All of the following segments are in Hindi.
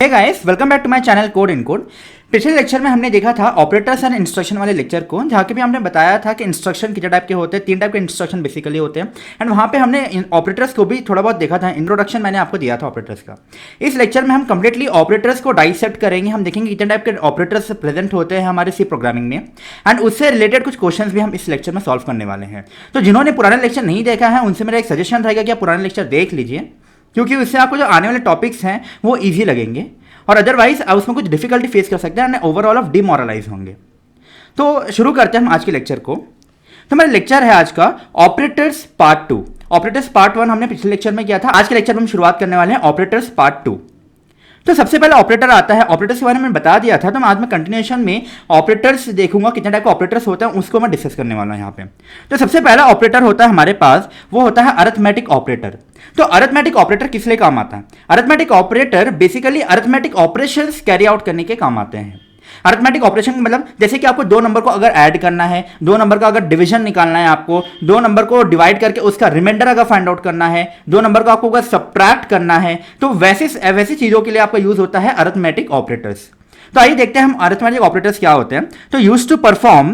Hey guys, welcome back to my channel code in code. पिछले लेक्चर में हमने देखा था ऑपरेटर्स एंड इंस्ट्रक्शन वाले लेक्चर को, जहाँ के भी हमने बताया था कि इंस्ट्रक्शन कितने टाइप के होते हैं। 3 टाइप के इंस्ट्रक्शन बेसिकली होते हैं एंड वहाँ पे हमने ऑपरेटर्स को भी थोड़ा बहुत देखा था। इंट्रोडक्शन मैंने आपको दिया था ऑपरेटर्स का। इस लेक्चर में हम कंप्लीटली ऑपरेटर्स को डाइसेक्ट करेंगे। हम देखेंगे कितने टाइप के ऑपरेटर्स प्रेजेंट होते हैं हमारे सी प्रोग्रामिंग में एंड उससे रिलेटेड कुछ क्वेश्चन भी हम इस लेक्चर में सॉल्व करने वाले हैं। तो जिन्होंने पुराने लेक्चर नहीं देखा है उनसे मेरा एक सजेशन रहेगा कि आप पुराने लेक्चर देख लीजिए, क्योंकि उससे आपको जो आने वाले टॉपिक्स हैं वो ईजी लगेंगे और अदरवाइज आप उसमें कुछ डिफिकल्टी फेस कर सकते हैं एंड ओवरऑल ऑफ डिमोरलाइज होंगे। तो शुरू करते हैं हम आज के लेक्चर को। तो मेरा लेक्चर है आज का ऑपरेटर्स पार्ट 2। ऑपरेटर्स पार्ट 1 हमने पिछले लेक्चर में किया था। आज के लेक्चर में हम शुरुआत करने वाले हैं ऑपरेटर्स पार्ट 2। तो सबसे पहले ऑपरेटर आता है। ऑपरेटर्स के बारे में बता दिया था, तो मैं आज में कंटिन्यूएशन में ऑपरेटर्स देखूंगा, कितने टाइप के ऑपरेटर्स होते हैं उसको मैं डिस्कस करने वाला हूं यहाँ पे। तो सबसे पहला ऑपरेटर होता है हमारे पास, वो होता है अरिथमेटिक ऑपरेटर। तो अरिथमेटिक ऑपरेटर किस लिए काम आता है? Arithmetic operator basically arithmetic operations carry out करने के काम आते हैं। अरिथमेटिक ऑपरेशन मतलब जैसे कि आपको 2 नंबर को अगर ऐड करना है, 2 नंबर का अगर डिवीजन निकालना है, आपको 2 नंबर को डिवाइड करके उसका रिमाइंडर अगर फाइंड आउट करना है, 2 नंबर को आपको अगर सब्ट्रैक्ट करना है, तो वैसी चीजों के लिए आपका यूज होता है अरिथमेटिक ऑपरेटर्स। तो आइए देखते हैं हम अरिथमेटिक ऑपरेटर्स क्या होते हैं। तो use to perform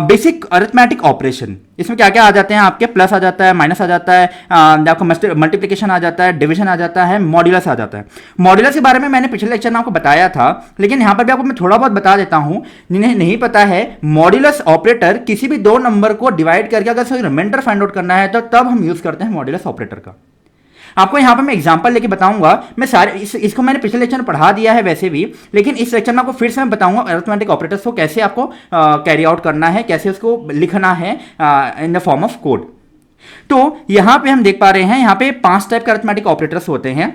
basic arithmetic operation. इसमें क्या क्या आ जाते हैं आपके? प्लस आ जाता है, माइनस आ जाता है, आपको मल्टीप्लिकेशन आ जाता है, डिवीजन आ जाता है, मॉड्यूलस आ जाता है। मॉड्यूलस के बारे में मैंने पिछले लेक्चर में आपको बताया था, लेकिन यहाँ पर भी आपको मैं थोड़ा बहुत बता देता हूँ जिन्हें नहीं पता है। मॉड्यूलस ऑपरेटर किसी भी 2 नंबर को डिवाइड करके अगर कोई रिमाइंडर फाइंड आउट करना है तो तब हम यूज करते हैं मॉड्यूलस ऑपरेटर का। आपको यहाँ पे मैं एग्जांपल लेके बताऊंगा। मैं सारे इसको मैंने पिछले लेक्चर में पढ़ा दिया है वैसे भी, लेकिन इस लेक्चर में आपको फिर से मैं बताऊंगा अरिथमेटिक ऑपरेटर्स को कैसे आपको कैरी आउट करना है, कैसे उसको लिखना है in the form of code. तो यहाँ पे हम देख पा रहे हैं, यहाँ पे 5 टाइप के अरिथमेटिक ऑपरेटर्स होते हैं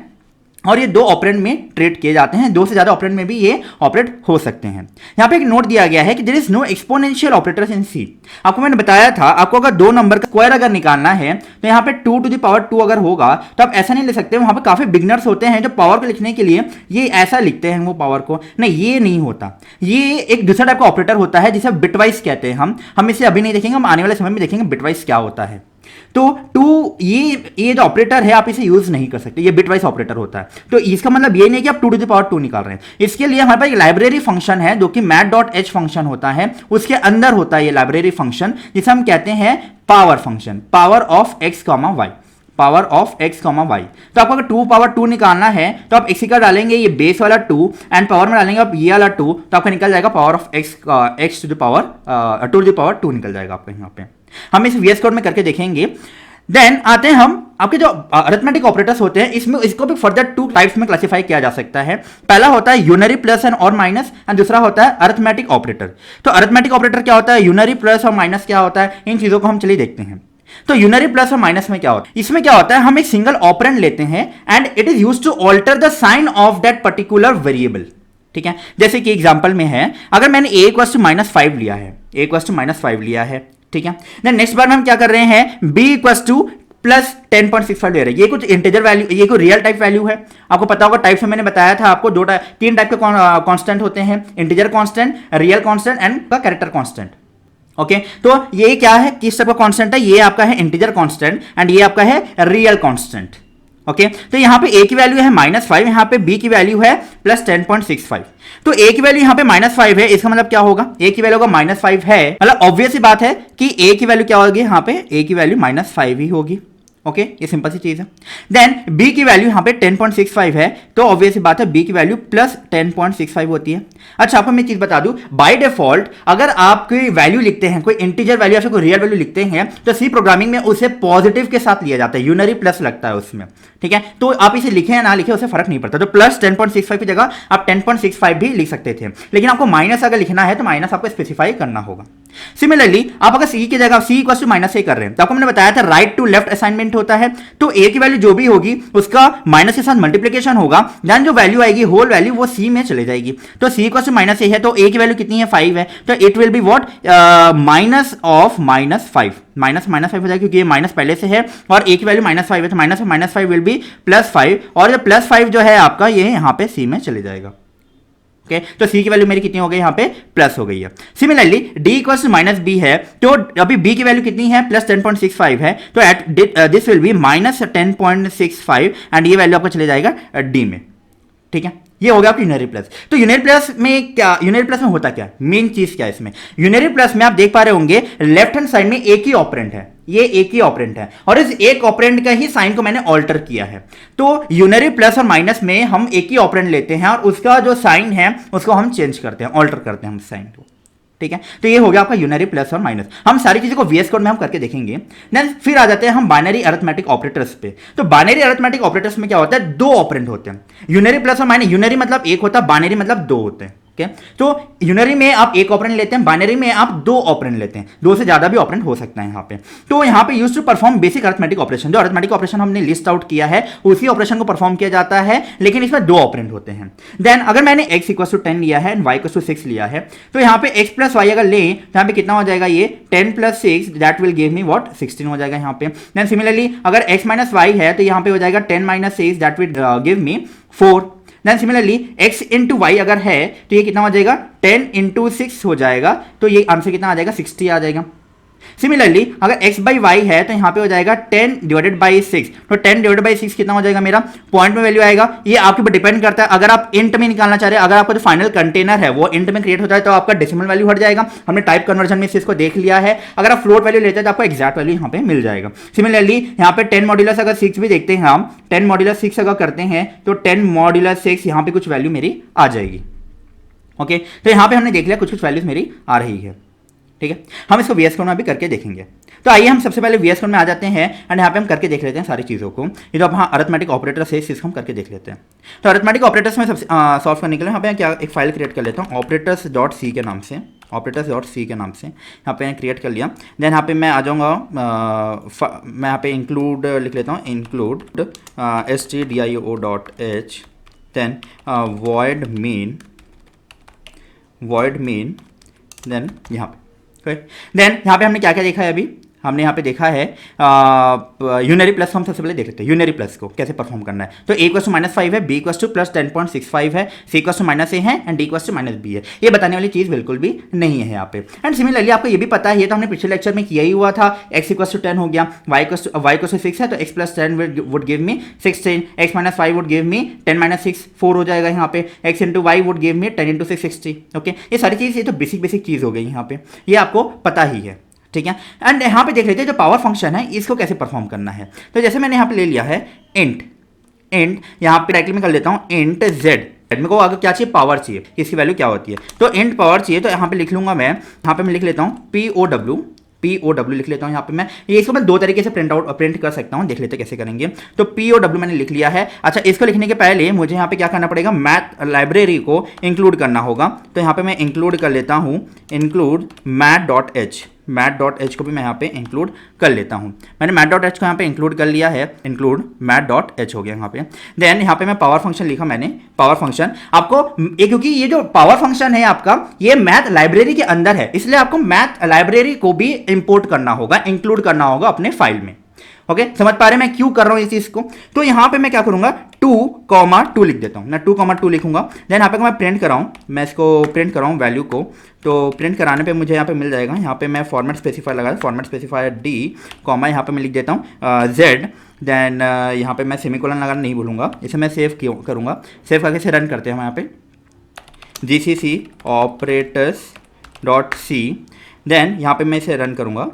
और ये 2 ऑपरेंड में ट्रेड किए जाते हैं। 2 से ज्यादा ऑपरेंड में भी ये ऑपरेट हो सकते हैं। यहाँ पे एक नोट दिया गया है कि there is no exponential operators in C. आपको मैंने बताया था, आपको अगर 2 नंबर का स्क्वायर अगर निकालना है तो यहाँ पे 2 to the power 2 अगर होगा तो आप ऐसा नहीं ले सकते। वहां पे काफी बिगनर्स होते हैं जो पावर को लिखने के लिए ये ऐसा लिखते हैं, वो पावर को नहीं, ये नहीं होता। ये एक दूसरा टाइप का ऑपरेटर होता है जिसे बिटवाइज कहते हैं। हम इसे अभी नहीं देखेंगे, हम आने वाले समय में देखेंगे बिटवाइज क्या होता है। तो 2 ये जो ऑपरेटर है आप इसे यूज नहीं कर सकते, ये बिटवाइज ऑपरेटर होता है। तो इसका मतलब ये नहीं कि आप 2 to the power 2 निकाल रहे हैं। इसके लिए हमारे पास एक लाइब्रेरी फंक्शन है जो कि math.h फंक्शन होता है, उसके अंदर होता है ये लाइब्रेरी फंक्शन जिसे हम कहते हैं power function, power of x, y, power of x, y। तो आपको अगर 2 power 2 निकालना है तो आप इसी का डालेंगे ये बेस वाला 2 एंड पावर में डालेंगे आप ये वाला 2, तो आपका निकल जाएगा power of x to the power 2 निकल जाएगा आपका यहाँ पे। हम इस VS कोड में करके देखेंगे। देन आते हैं हम आपके जो अरिथमेटिक ऑपरेटर्स होते हैं, इसमें इसको भी फर्दर 2 टाइप्स में क्लासिफाई किया जा सकता है। पहला होता है यूनरी प्लस एंड और माइनस एंड दूसरा होता है अरिथमेटिक ऑपरेटर। तो अरिथमेटिक ऑपरेटर क्या होता है, यूनरी प्लस और माइनस क्या होता है, इन चीजों को हम चलिए देखते हैं। तो यूनरी प्लस और माइनस में क्या होता है? इसमें क्या होता है, हम एक सिंगल ऑपरेंड लेते हैं and it is used to alter the sign of that particular variable. ठीक है, जैसे कि एग्जांपल में है, अगर मैंने a = -5 लिया है, a = -5 लिया है, ठीक है। देन नेक्स्ट बार में हम क्या कर रहे हैं, b = +10.65 ले रहे हैं। ये कुछ इंटीजर वैल्यू, ये कोई रियल टाइप वैल्यू है। आपको पता होगा टाइप्स में मैंने बताया था आपको 3 टाइप के कांस्टेंट होते हैं, integer constant, real constant and character constant. Okay, तो ये क्या है, किस टाइप का कांस्टेंट है? ये आपका है इंटीजर कांस्टेंट एंड ये आपका है रियल कांस्टेंट। ओके, तो यहाँ पे a की वैल्यू है -5, यहाँ पे b की वैल्यू है +10.65। तो a की वैल्यू यहाँ पे -5 है, इसका मतलब क्या होगा, a की वैल्यू होगा -5 है, मतलब ऑब्वियस सी बात है कि a की वैल्यू क्या होगी, यहाँ पे a की वैल्यू -5 ही होगी। ओके, ये सिंपल सी चीज है। देन b की वैल्यू यहाँ पे 10.65 है, तो ऑब्वियस सी बात है b की वैल्यू +10.65 होती है। अच्छा, आपको मैं चीज बता दूं, बाय डिफॉल्ट अगर आप कोई वैल्यू लिखते हैं, कोई इंटीजर वैल्यू या फिर कोई रियल वैल्यू लिखते हैं, तो सी प्रोग्रामिंग में उसे पॉजिटिव के साथ लिया जाता है, यूनरी प्लस लगता है उसमें। ठीक है, तो आप इसे लिखें या ना लिखें उससे फर्क नहीं पड़ता। तो +10.65 की जगह आप 10.65 भी लिख सकते थे, लेकिन आपको माइनस अगर लिखना है तो माइनस आपको स्पेसिफाई करना होगा। सिमिलरली आप अगर सी की जगह c = -a कर रहे हैं, तो आपको मैंने बताया था राइट टू लेफ्ट असाइनमेंट होता है। तो a की वैल्यू जो भी होगी उसका माइनस के साथ मल्टीप्लिकेशन होगा, देन जो वैल्यू आएगी होल वैल्यू वो c में चले जाएगी। तो c = -a है, तो a की वैल्यू कितनी है, 5 है, तो it will be what, minus of -5, -5 हो जाएगा क्योंकि ये माइनस पहले से है और a की वैल्यू -5 है, तो -5 विल बी +5 और जो +5 जो है आपका ये यहाँ पे c में चले जाएगा। ओके, तो c की वैल्यू मेरी कितनी हो गई, यहाँ पे प्लस हो गई है। सिमिलरली d = -b है, तो अभी b की वैल्यू कितनी है, +10.65 है, तो at this will be -10.65 and ये वैल्यू आपका चले जाएगा d में। ठीक है, ये हो गया आपका यूनरी प्लस। तो यूनरी प्लस में क्या, यूनरी प्लस में होता क्या, मेन चीज क्या है इसमें, यूनरी प्लस में आप देख पा रहे होंगे लेफ्ट हैंड साइड में एक ही ऑपरेंड है, ये एक ही ऑपरेंड है और इस एक ऑपरेंड का ही साइन को मैंने ऑल्टर किया है। तो यूनरी प्लस और माइनस में हम एक ही ऑपरेंड लेते हैं और उसका जो साइन है उसको हम चेंज करते हैं, ऑल्टर करते हैं हम साइन को, ठीक है। तो ये हो गया आपका यूनरी प्लस और माइनस। हम सारी चीजों को वीएस कोड में हम करके देखेंगे। देन फिर आ जाते हैं हम बाइनरी अरिथमेटिक ऑपरेटर्स पे। तो बाइनरी अरिथमेटिक ऑपरेटर्स में क्या होता है, दो ऑपरेंड होते हैं, यूनरी प्लस और माइनस। यूनरी मतलब एक होता है, बाइनरी मतलब दो होते हैं। तो यूनरी में आप एक ऑपरेंड लेते हैं, बाइनरी में आप दो ऑपरेंड लेते हैं, दो से ज्यादा भी ऑपरेंड हो सकता है यहाँ पे। तो यहाँ पे use to perform basic arithmetic operation, जो अरिथमेटिक ऑपरेशन हमने लिस्ट आउट किया है उसी ऑपरेशन को परफॉर्म किया जाता है, लेकिन इसमें दो ऑपरेंड होते हैं। देन अगर मैंने x इक्वल टू 10 लिया है एंड y इक्वल टू 6 लिया है, तो यहाँ पे x प्लस वाई अगर लें तो यहाँ पे कितना हो जाएगा, ये 10 plus 6 that will give me what 16 हो जाएगा यहाँ पे। देन सिमिलरली अगर x माइनस वाई है तो यहाँ पे हो जाएगा 10 minus 6 that will give me 4। Then similarly x into y अगर है तो ये कितना हो जाएगा, 10 इंटू 6 हो जाएगा, तो ये आंसर कितना आ जाएगा, 60 आ जाएगा। सिमिलरली अगर x बाई वाई है तो यहाँ पे हो जाएगा 10 डिवाइडेड बाई 6, तो 10 डिवाइडेड बाई 6 कितना हो जाएगा मेरा, पॉइंट में वैल्यू आएगा। ये आपके ऊपर डिपेंड करता है, अगर आप इंट में निकालना चाह रहे हैं, अगर आपका जो फाइनल कंटेनर है वो इंट में क्रिएट होता है तो आपका डेसिमल वैल्यू हट जाएगा। हमने टाइप कन्वर्जन में इस चीज को देख लिया है। अगर आप फ्लोट वैल्यू लेते हैं तो आपको एक्जैक्ट वैल्यू यहाँ पे मिल जाएगा। सिमिलरली यहाँ पे 10 मॉड्यूलस अगर 6 भी देखते हैं हम, 10 मॉड्यूलस 6 अगर करते हैं तो 10 मॉड्यूलस 6 यहाँ पे कुछ वैल्यू मेरी आ जाएगी। ओके, तो यहाँ पे हमने देख लिया कुछ कुछ वैल्यूज मेरी आ रही है, ठीक है। हम इसको वीएस कोड में भी करके देखेंगे। तो आइए हम सबसे पहले वीएस कोड में आ जाते हैं एंड यहाँ पे हम करके देख लेते हैं सारी चीज़ों को। ये तो अब हाँ अरिथमेटिक ऑपरेटर्स है, इसको हम करके देख लेते हैं। तो अरिथमेटिक ऑपरेटर्स में सबसे सॉल्व करने के लिए यहाँ पे क्या एक फाइल क्रिएट कर लेता हूँ ऑपरेटर्स डॉट सी के नाम से, ऑपरेटर्स डॉट सी के नाम से यहाँ पे क्रिएट कर लिया। देन यहाँ पे मैं आ जाऊँगा, मैं यहाँ पे इंक्लूड लिख लेता हूँ, include stdio.h, then void main, then यहाँ पे देन यहाँ पे हमने क्या क्या देखा है, अभी हमने यहाँ पे देखा है यूनरी प्लस को हम सबसे पहले देख लेते हैं यूनरी प्लस को कैसे परफॉर्म करना है। तो a इक्वल टू -5 है, b इक्वल टू प्लस 10.65 है, c इक्वल टू -a है and d equal to -b है। ये बताने वाली चीज़ बिल्कुल भी नहीं है यहाँ पे। एंड सिमिलरली आपको ये भी पता है, ये तो हमने पिछले लेक्चर में किया ही हुआ था, x इक्वल टू 10 हो गया, y इक्वल टू 6 है तो x plus 10 would give me 16, x minus 5 would give me 10 minus 6 4 हो जाएगा यहाँ पे, x into why would give me 10 into 6 60। Okay, ये सारी चीज़, ये तो बेसिक चीज़ हो गई यहाँ पे, ये आपको पता ही है, ठीक है। एंड यहाँ पे देख लेते हैं जो पावर फंक्शन है इसको कैसे परफॉर्म करना है। तो जैसे मैंने यहाँ पे ले लिया है इंट यहाँ पे डायरेक्टली में कर लेता हूँ इंट जेड, मेरे को आगे क्या चाहिए, पावर चाहिए, इसकी वैल्यू क्या होती है। तो इंट पावर चाहिए, तो यहाँ पे लिख लूंगा मैं, यहाँ पे मैं लिख लेता हूँ POW लिख लेता हूँ यहाँ पे मैं। ये इसको मैं दो तरीके से प्रिंट कर सकता हूँ, देख लेते हैं कैसे करेंगे। तो POW मैंने लिख लिया है। अच्छा, इसको लिखने के पहले मुझे यहाँ पे क्या करना पड़ेगा, मैथ लाइब्रेरी को इंक्लूड करना होगा। तो यहाँ पे मैं इंक्लूड कर लेता हूँ, इंक्लूड मैथ.h को भी मैं यहाँ पे इंक्लूड कर लेता हूँ। मैंने मैथ.h को यहाँ पे इंक्लूड कर लिया है, इंक्लूड मैथ.h हो गया यहाँ पे। देन यहाँ पे मैं पावर फंक्शन लिखा मैंने, पावर फंक्शन आपको क्योंकि ये जो पावर फंक्शन है आपका ये मैथ लाइब्रेरी के अंदर है, इसलिए आपको मैथ लाइब्रेरी को भी इंपोर्ट करना होगा, इंक्लूड करना होगा अपने फाइल में। ओके, समझ पा रहे हैं मैं क्यों कर रहा हूँ इस चीज को। तो यहाँ पे मैं क्या करूंगा, 2,2 लिख देता हूँ, मैं 2,2 लिखूंगा। देन यहाँ पे मैं प्रिंट कराऊँ, मैं इसको प्रिंट कराऊँ वैल्यू को, तो प्रिंट कराने पे मुझे यहाँ पे मिल जाएगा। यहाँ पे मैं फॉर्मेट स्पेसिफायर लगा, फॉर्मेट स्पेसिफायर डी कॉमा यहाँ पे मैं लिख देता हूँ जेड। देन यहाँ पे मैं सेमीकोलन लगाना नहीं भूलूंगा। इसे मैं सेव करूँगा, सेव करके से रन करते हैं हम यहाँ पे GCC operators.c। देन यहाँ पे मैं इसे रन करूँगा,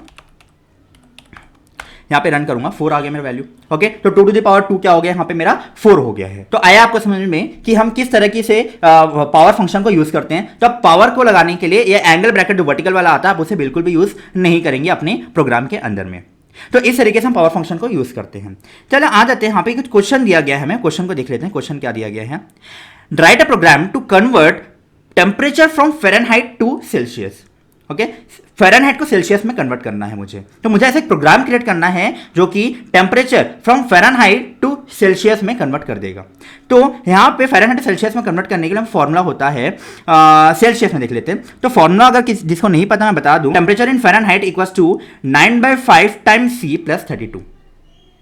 यहाँ पे रन करूंगा, 4 आ गया मेरा वैल्यू। ओके, तो 2 टू द पावर 2 क्या हो गया, यहाँ पे मेरा 4 हो गया है। तो आया आपको समझ में कि हम किस तरह की से पावर फंक्शन को यूज करते हैं। तो अब पावर को लगाने के लिए ये एंगल ब्रैकेट जो वर्टिकल वाला आता है आप उसे बिल्कुल भी यूज नहीं करेंगे अपने प्रोग्राम के अंदर में। तो इस तरीके से हम पावर फंक्शन को यूज करते हैं। चलो आ जाते हैं, यहाँ पे कुछ क्वेश्चन दिया गया है, हमें क्वेश्चन को देख लेते हैं। क्वेश्चन क्या दिया गया है, write a program to convert temperature from Fahrenheit to Celsius. Okay, Fahrenheit को सेल्सियस में कन्वर्ट करना है मुझे। तो मुझे ऐसे एक प्रोग्राम क्रिएट करना है जो कि temperature from Fahrenheit to Celsius में कन्वर्ट कर देगा। तो यहाँ पे फ़ारेनहाइट सेल्सियस में कन्वर्ट करने के लिए फॉर्मूला होता है, सेल्सियस में देख लेते हैं। तो फॉर्मूला अगर जिसको नहीं पता मैं बता दूं, temperature in Fahrenheit equals to 9/5 times C + 32।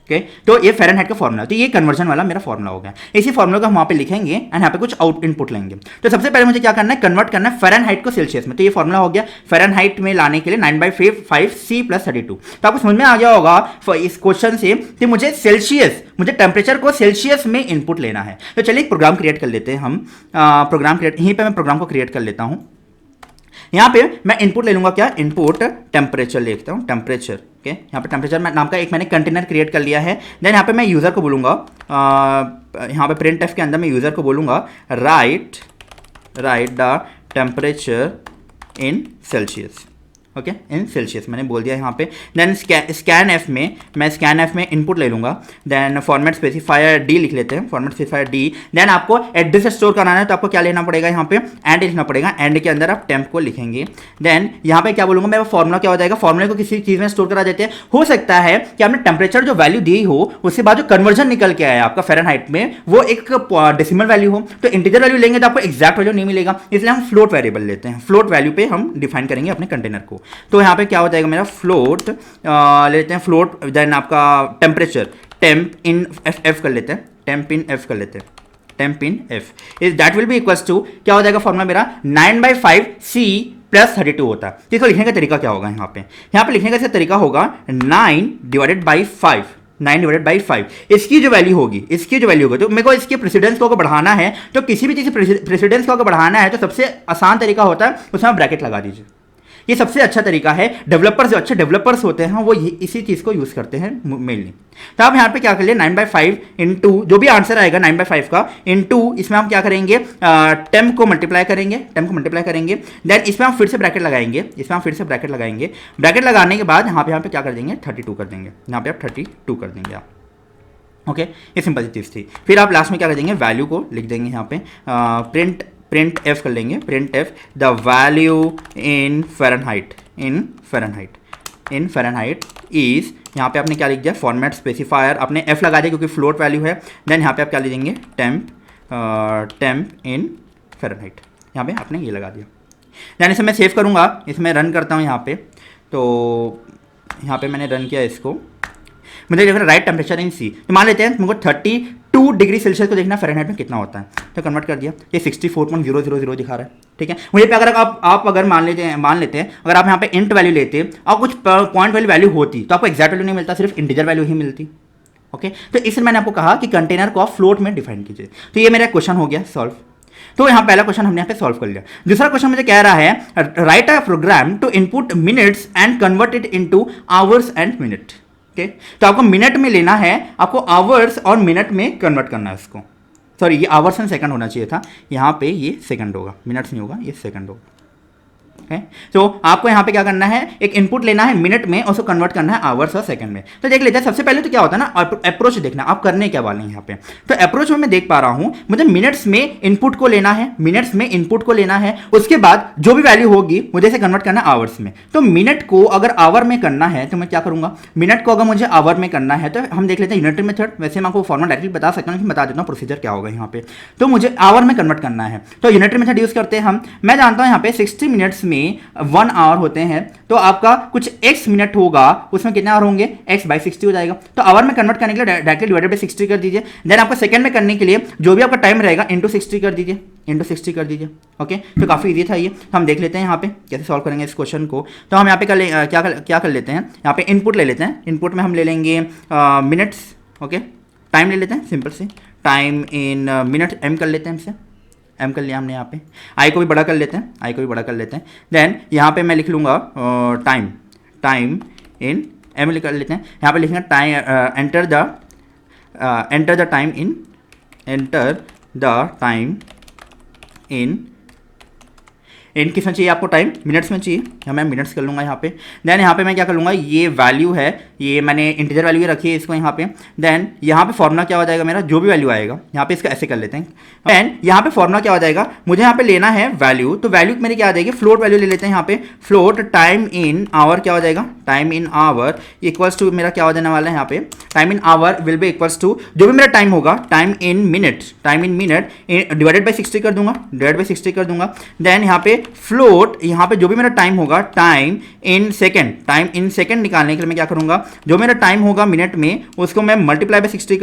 Okay तो ये फ़ारेनहाइट का फॉर्मूला, तो ये कन्वर्जन वाला मेरा फॉर्मूला हो गया। इसी फॉर्मूला को हम वहाँ पे लिखेंगे एंड यहाँ पे कुछ आउट इनपुट लेंगे। तो सबसे पहले मुझे क्या करना है, कन्वर्ट करना है फ़ारेनहाइट को सेल्सियस में। तो ये फॉर्मूला हो गया फ़ारेनहाइट में लाने के लिए 9/5 C + 32। तो आपको समझ में आ गया होगा इस क्वेश्चन से कि मुझे टेम्परेचर को सेल्सियस में इनपुट लेना है। तो चलिए एक प्रोग्राम क्रिएट कर लेते हैं हम। यहीं पर मैं प्रोग्राम को क्रिएट कर लेता हूँ। यहाँ पे मैं इनपुट ले लूंगा, क्या इनपुट टेम्परेचर लिखता हूँ, टेम्परेचर। ओके यहाँ पे टेम्परेचर नाम का एक मैंने कंटेनर क्रिएट कर लिया है। देन यहाँ पे मैं यूज़र को बोलूँगा, यहाँ पे printf के अंदर मैं यूज़र को बोलूँगा right the temperature in Celsius. Okay in Celsius मैंने बोल दिया यहाँ पे। देन स्कैनएफ में इनपुट ले लूँगा। देन फॉर्मेट स्पेसिफायर डी लिख लेते हैं, फॉर्मेट स्पेसिफायर डी। देन आपको एड्रेस स्टोर कराना है तो आपको क्या लेना पड़ेगा, यहाँ पे एंड लिखना पड़ेगा। एंड के अंदर आप टेम्प को लिखेंगे। देन यहाँ पे क्या बोलूँगा, मेरा फॉर्मूला क्या हो जाएगा, फॉर्मूले को किसी चीज़ में स्टोर करा देते हैं। हो सकता है कि आपने टेम्परेचर जो वैल्यू दी हो उसके बाद जो कन्वर्जन निकल के आया आपका फ़ारेनहाइट में वो एक डेसिमल वैल्यू हो, तो इंटीजर वैल्यू लेंगे तो आपको एक्जैक्ट वैल्यू नहीं मिलेगा, इसलिए हम फ्लोट वेरिएबल लेते हैं। फ्लोट वैल्यू पे हम डिफाइन करेंगे अपने कंटेनर को। तो यहाँ पे क्या हो जाएगा मेरा फ्लोट लेते हैं, फ्लोट। देन आपका टेम्परेचर टेम्प इन एफ कर लेते हैं, टेम्प इन एफ कर लेते हैं, temp in F is that will be equals to, क्या हो जाएगा फॉर्मूला मेरा 9/5 C + 32 होता है। इसको लिखने का तरीका क्या होगा, यहाँ पे लिखने का तरीका होगा 9/5 9/5। इसकी जो वैल्यू होगी तो मेरे को इसके प्रेसिडेंस को अगर बढ़ाना है, तो किसी भी चीज़ के प्रेसिडेंस को अगर बढ़ाना है तो सबसे आसान तरीका होता है उसमें आप ब्रैकेट लगा दीजिए। ये सबसे अच्छा तरीका है। डेवलपर्स जो अच्छे डेवलपर्स होते हैं वो इसी चीज़ को यूज़ करते हैं मेनली। तो आप यहाँ पे क्या कर लिए 9/5 इंटू जो भी आंसर आएगा 9/5 का इंटू इसमें हम क्या करेंगे, टेम्प को मल्टीप्लाई करेंगे। देन इसमें हम फिर से ब्रैकेट लगाएंगे। ब्रैकेट लगाने के बाद यहाँ पे क्या कर देंगे 32 कर देंगे, यहाँ पे आप 32 कर देंगे आप। ओके ये सिंपल सी चीज़ थी। फिर आप लास्ट में क्या कर देंगे, वैल्यू को लिख देंगे यहाँ पे, प्रिंट एफ कर लेंगे, print F the value in Fahrenheit is, यहाँ पे आपने क्या लिख दिया, फॉर्मेट स्पेसिफायर आपने एफ लगा दिया क्योंकि फ्लोट वैल्यू है। देन यहाँ पे आप क्या लिखेंगे, टेम्प इन फ़ारेनहाइट, यहाँ पे आपने ये लगा दिया। देन इसे मैं सेव करूँगा, इसमें रन करता हूँ यहाँ पे। तो यहाँ पे मैंने रन किया इसको, मुझे देखना राइट टेम्परेचर इन सी। तो मान लेते हैं मुझको 32 डिग्री सेल्सियस को देखना फ़ारेनहाइट में कितना होता है। तो कन्वर्ट कर दिया, ये 64.000 दिखा रहा है। ठीक है, वहीं पे अगर आप अगर मान लेते हैं अगर आप यहाँ पे इंट वैल्यू लेते और कुछ पॉइंट वैल्यू होती तो आपको एक्जैक्ट वैल्यू नहीं मिलता, सिर्फ इंटीजर वैल्यू ही मिलती। ओके तो इसलिए मैंने आपको कहा कि कंटेनर को आप फ्लोट में डिफाइन कीजिए। तो ये मेरा क्वेश्चन हो गया सॉल्व। तो यहाँ पहला क्वेश्चन हमने यहाँ पे सॉल्व कर लिया। दूसरा क्वेश्चन मुझे कह रहा है write a program to input minutes and convert it into hours and minute. Okay तो आपको मिनट में लेना है, आपको आवर्स और मिनट में कन्वर्ट करना है इसको। सॉरी ये आवर्स एंड सेकंड होना चाहिए था, यहाँ पे ये सेकंड होगा, मिनट्स नहीं होगा, ये सेकंड होगा। ओके तो आपको यहाँ पे क्या करना है, एक इनपुट लेना है मिनट में और उसको कन्वर्ट करना है आवर्स और सेकंड में। तो देख लेते हैं, सबसे पहले तो क्या होता है ना, अप्रोच देखना आप करने क्या वाले हैं यहाँ पे। तो अप्रोच में मैं देख पा रहा हूँ मुझे मिनट्स में इनपुट को लेना है, उसके बाद जो भी वैल्यू होगी मुझे इसे कन्वर्ट करना है आवर्स में। तो मिनट को अगर आवर में करना है तो मैं क्या करूँगा, मिनट को अगर मुझे आवर में करना है तो हम देख लेते हैं यूनिटरी मेथड। वैसे मैं आपको फॉर्मूला डायरेक्टली बता सकता हूँ, लेकिन बता देता हूँ प्रोसीजर क्या होगा यहाँ पे। तो मुझे आवर में कन्वर्ट करना है तो यूनिटरी मेथड यूज़ करते हैं हम। मैं जानता हूँ यहाँ पे 60 मिनट्स में 1 आवर होते हैं, तो आपका कुछ x मिनट होगा, उसमें कितने आवर होंगे, x/60 हो जाएगा। तो आवर में कन्वर्ट करने के लिए डायरेक्टली डिवाइडेड बाय 60 कर दीजिए। देन आपको सेकंड में करने के लिए जो भी आपका टाइम रहेगा इंटू 60 कर दीजिए। ओके तो काफ़ी इजी था ये। तो हम देख लेते हैं यहाँ पे कैसे सॉल्व करेंगे इस क्वेश्चन को। तो हम यहाँ पे क्या कर लेते हैं, यहाँ पे इनपुट ले लेते हैं। इनपुट में हम ले लेंगे मिनट्स। ओके टाइम ले लेते हैं, सिंपल से टाइम इन मिनट m कर लेते हैं, हमसे m कर लिया हमने। यहाँ पे i को भी बड़ा कर लेते हैं, देन यहाँ पे मैं लिख लूँगा टाइम इन m कर लेते हैं। यहाँ पे लिखेंगे time enter the time in किस में चाहिए आपको, टाइम मिनट्स में चाहिए, या मैं मिनट्स कर लूँगा यहाँ पे। देन यहाँ पे मैं क्या कर लूँगा, ये वैल्यू है, ये मैंने इंटीजर वैल्यू रखी है इसको यहाँ पे। देन यहाँ पे फॉर्मूला क्या हो जाएगा मेरा, जो भी वैल्यू आएगा यहाँ पे इसका ऐसे कर लेते हैं। देन यहाँ पे फॉर्मूला क्या हो जाएगा, मुझे यहाँ पे लेना है वैल्यू, तो वैल्यू मेरी क्या आ जाएगी, फ्लोट वैल्यू ले लेते हैं यहाँ पे। फ्लोट टाइम इन आवर क्या हो जाएगा, time in hour equals to मेरा क्या हो जाने वाला है यहाँ पे time in hour will be equals to जो भी मेरा टाइम होगा time in minute divided by 60 कर दूंगा देन यहाँ पे फ्लोट, यहाँ पे जो भी मेरा टाइम होगा टाइम इन सेकेंड निकालने के लिए मैं क्या करूंगा, जो मेरा टाइम होगा मिनट में उसको मैं मल्टीप्लाई बाई 60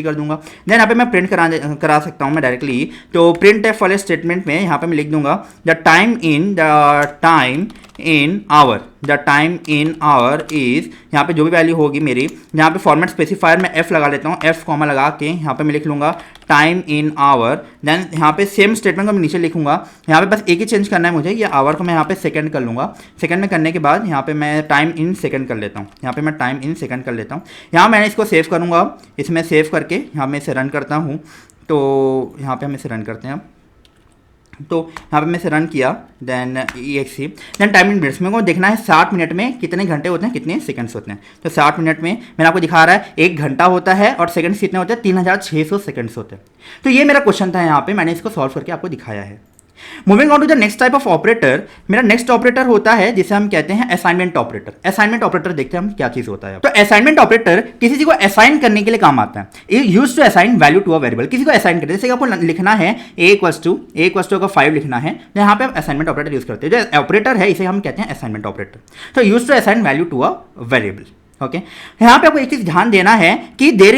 कर दूंगा देन यहाँ पे मैं प्रिंट करा सकता हूँ मैं डायरेक्टली। तो प्रिंट एफ वाले स्टेटमेंट में यहाँ पे मैं लिख दूंगा the time in our is, यहाँ पे जो भी वैल्यू होगी मेरी, यहाँ पे फॉर्मेट स्पेसिफायर में एफ लगा लेता हूँ, एफ कॉमा लगा के यहाँ पे मैं लिख लूंगा टाइम इन आवर। देन यहाँ पे सेम स्टेटमेंट को मैं नीचे लिखूंगा, यहाँ पे बस एक ही चेंज करना है मुझे, ये आवर को मैं यहाँ पे सेकंड कर लूंगा। सेकंड में करने के बाद यहाँ पे मैं टाइम इन सेकंड कर लेता हूँ, यहाँ मैंने इसको सेव करूँगा, इसमें सेव करके यहाँ मैं इसे रन करता हूँ। तो यहाँ पे हम इसे रन करते हैं, तो यहाँ पे मैं इसे रन किया then EXE then time in minutes, मेरे को देखना है 60 मिनट में कितने घंटे होते हैं, कितने सेकंड्स होते हैं। तो 60 मिनट में मैंने आपको दिखा रहा है 1 घंटा होता है और सेकंड्स कितने होते हैं, 3600 सेकंड्स होते हैं। तो ये मेरा क्वेश्चन था, यहाँ पे मैंने इसको सॉल्व करके आपको दिखाया है। Moving on to the next type of operator, मेरा नेक्स्ट ऑपरेटर होता है जिसे हम कहते हैं असाइनमेंट ऑपरेटर। असाइनमेंट ऑपरेटर देखते हैं हम क्या चीज होता है। तो असाइनमेंट ऑपरेटर किसी चीज को असाइन करने के लिए काम आता है, used to assign value to a variable. किसी को असाइन करते हैं, जैसे आपको लिखना है a = 5 लिखना है, तो यहाँ पे आप असाइनमेंट ऑपरेटर यूज करते हैं। जो ऑपरेटर है इसे हम कहते हैं असाइनमेंट ऑपरेटर। तो used to assign value to a variable. Okay, यहाँ पे आपको एक चीज ध्यान देना है कि there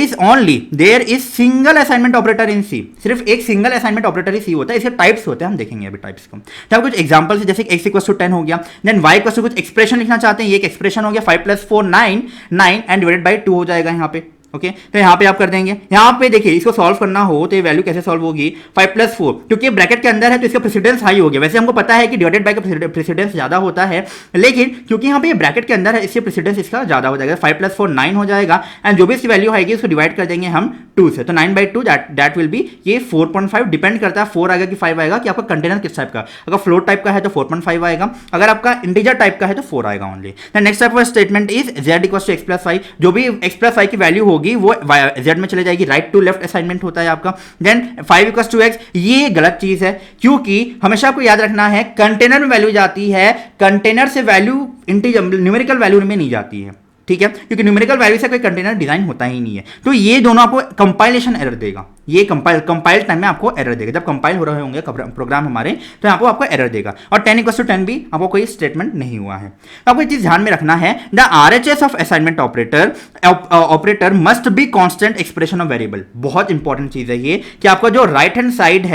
is single assignment operator in C, सिर्फ एक सिंगल असाइनमेंट ऑपरेटर ही सी होता है। इसके टाइप्स होते हैं, हम देखेंगे अभी टाइप्स को। तो कुछ एग्जांपल्स जैसे x = 10 हो गया, देन y = कुछ एक्सप्रेशन लिखना चाहते हैं, ये एक एक्सप्रेशन हो गया 5 + 4 9 एंड डिवाइडेड बाई 2 हो जाएगा यहाँ पे। ओके, तो यहाँ पे आप कर देंगे। यहाँ पे देखिए इसको सॉल्व करना हो तो ये वैल्यू कैसे सॉल्व होगी, 5 + 4, क्योंकि ब्रैकेट के अंदर है तो इसका प्रेसिडेंस हाई हो गया। वैसे हमको पता है कि डिवाइडेड बाय का प्रेसिडेंस ज्यादा होता है, लेकिन क्योंकि यहाँ पे ये ब्रैकेट के अंदर है इससे प्रेसिडेंस इसका ज्यादा हो जाएगा। 5 + 4 9 हो जाएगा एंड जो भी इसकी वैल्यू आएगी उसको डिवाइड कर देंगे हम 2 से, तो 9/2 दैट विल बी ये 4.5। डिपेंड करता है 4 आएगा कि 5 आएगा कि आपका कंटेनर किस टाइप का। अगर फ्लोट टाइप का है तो 4.5 आएगा, अगर आपका इंटीजर टाइप का है तो 4 आएगा only. Next type of statement is z = x + y, जो भी x + y की वैल्यू होगी वो z में चले जाएगी, राइट टू लेफ्ट असाइनमेंट होता है आपका। देन 5 = x, ये गलत चीज है क्योंकि हमेशा आपको याद रखना है कंटेनर में वैल्यू जाती है, कंटेनर से वैल्यू इंटीजर न्यूमेरिकल वैल्यू में नहीं जाती है, ठीक है, क्योंकि न्यूमेरिकल वैल्यू से कोई कंटेनर डिजाइन होता ही नहीं है। तो ये दोनों आपको कंपाइलेशन एरर देगा, ये कंपाइल टाइम में आपको एरर देगा। जब कंपाइल हो रहे होंगे प्रोग्राम हमारे तो यहाँ पे आपको एरर देगा। और 10 = 10 भी आपको कोई स्टेटमेंट नहीं हुआ है। तो आपको ये चीज ध्यान में रखना है, the RHS of assignment operator must be constant expression of variable. बहुत इंपॉर्टेंट चीज है ये कि आपका जो राइट हैंड साइड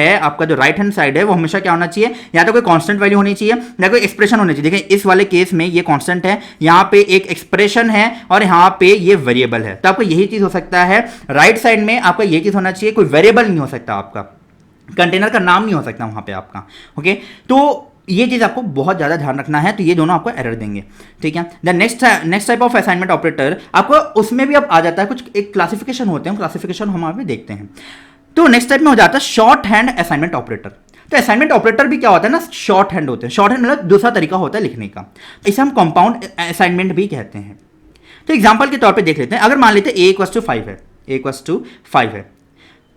है वो हमेशा क्या होना चाहिए, या तो कोई कांस्टेंट वैल्यू होनी चाहिए या कोई एक्सप्रेशन होनी चाहिए। देखिए इस वाले केस में ये कांस्टेंट है, यहाँ पे एक एक्सप्रेशन है और यहाँ पे ये वेरिएबल है। तो आपको यही चीज हो सकता है, राइट साइड में आपका ये चीज होना चाहिए, वेरिएबल नहीं हो सकता, आपका कंटेनर का नाम नहीं हो सकता वहां पे आपका। ओके, तो ये चीज आपको बहुत ज्यादा ध्यान रखना है, तो ये दोनों आपको एरर देंगे, ठीक है। The next type of assignment operator, आपको उसमें भी अब आ जाता है कुछ एक क्लासिफिकेशन होते हैं, क्लासिफिकेशन हम अभी देखते हैं। तो नेक्स्ट टाइप में हो जाता है शॉर्ट हैंड असाइनमेंट ऑपरेटर। तो असाइनमेंट ऑपरेटर भी क्या होता है ना, शॉर्ट हैंड होते हैं। शॉर्ट हैंड मतलब दूसरा तरीका होता है लिखने का, इसे हम कंपाउंड असाइनमेंट भी कहते हैं। तो एग्जाम्पल के तौर पर देख लेते हैं, अगर मान लेते हैं a = 5 है, a = 5 है,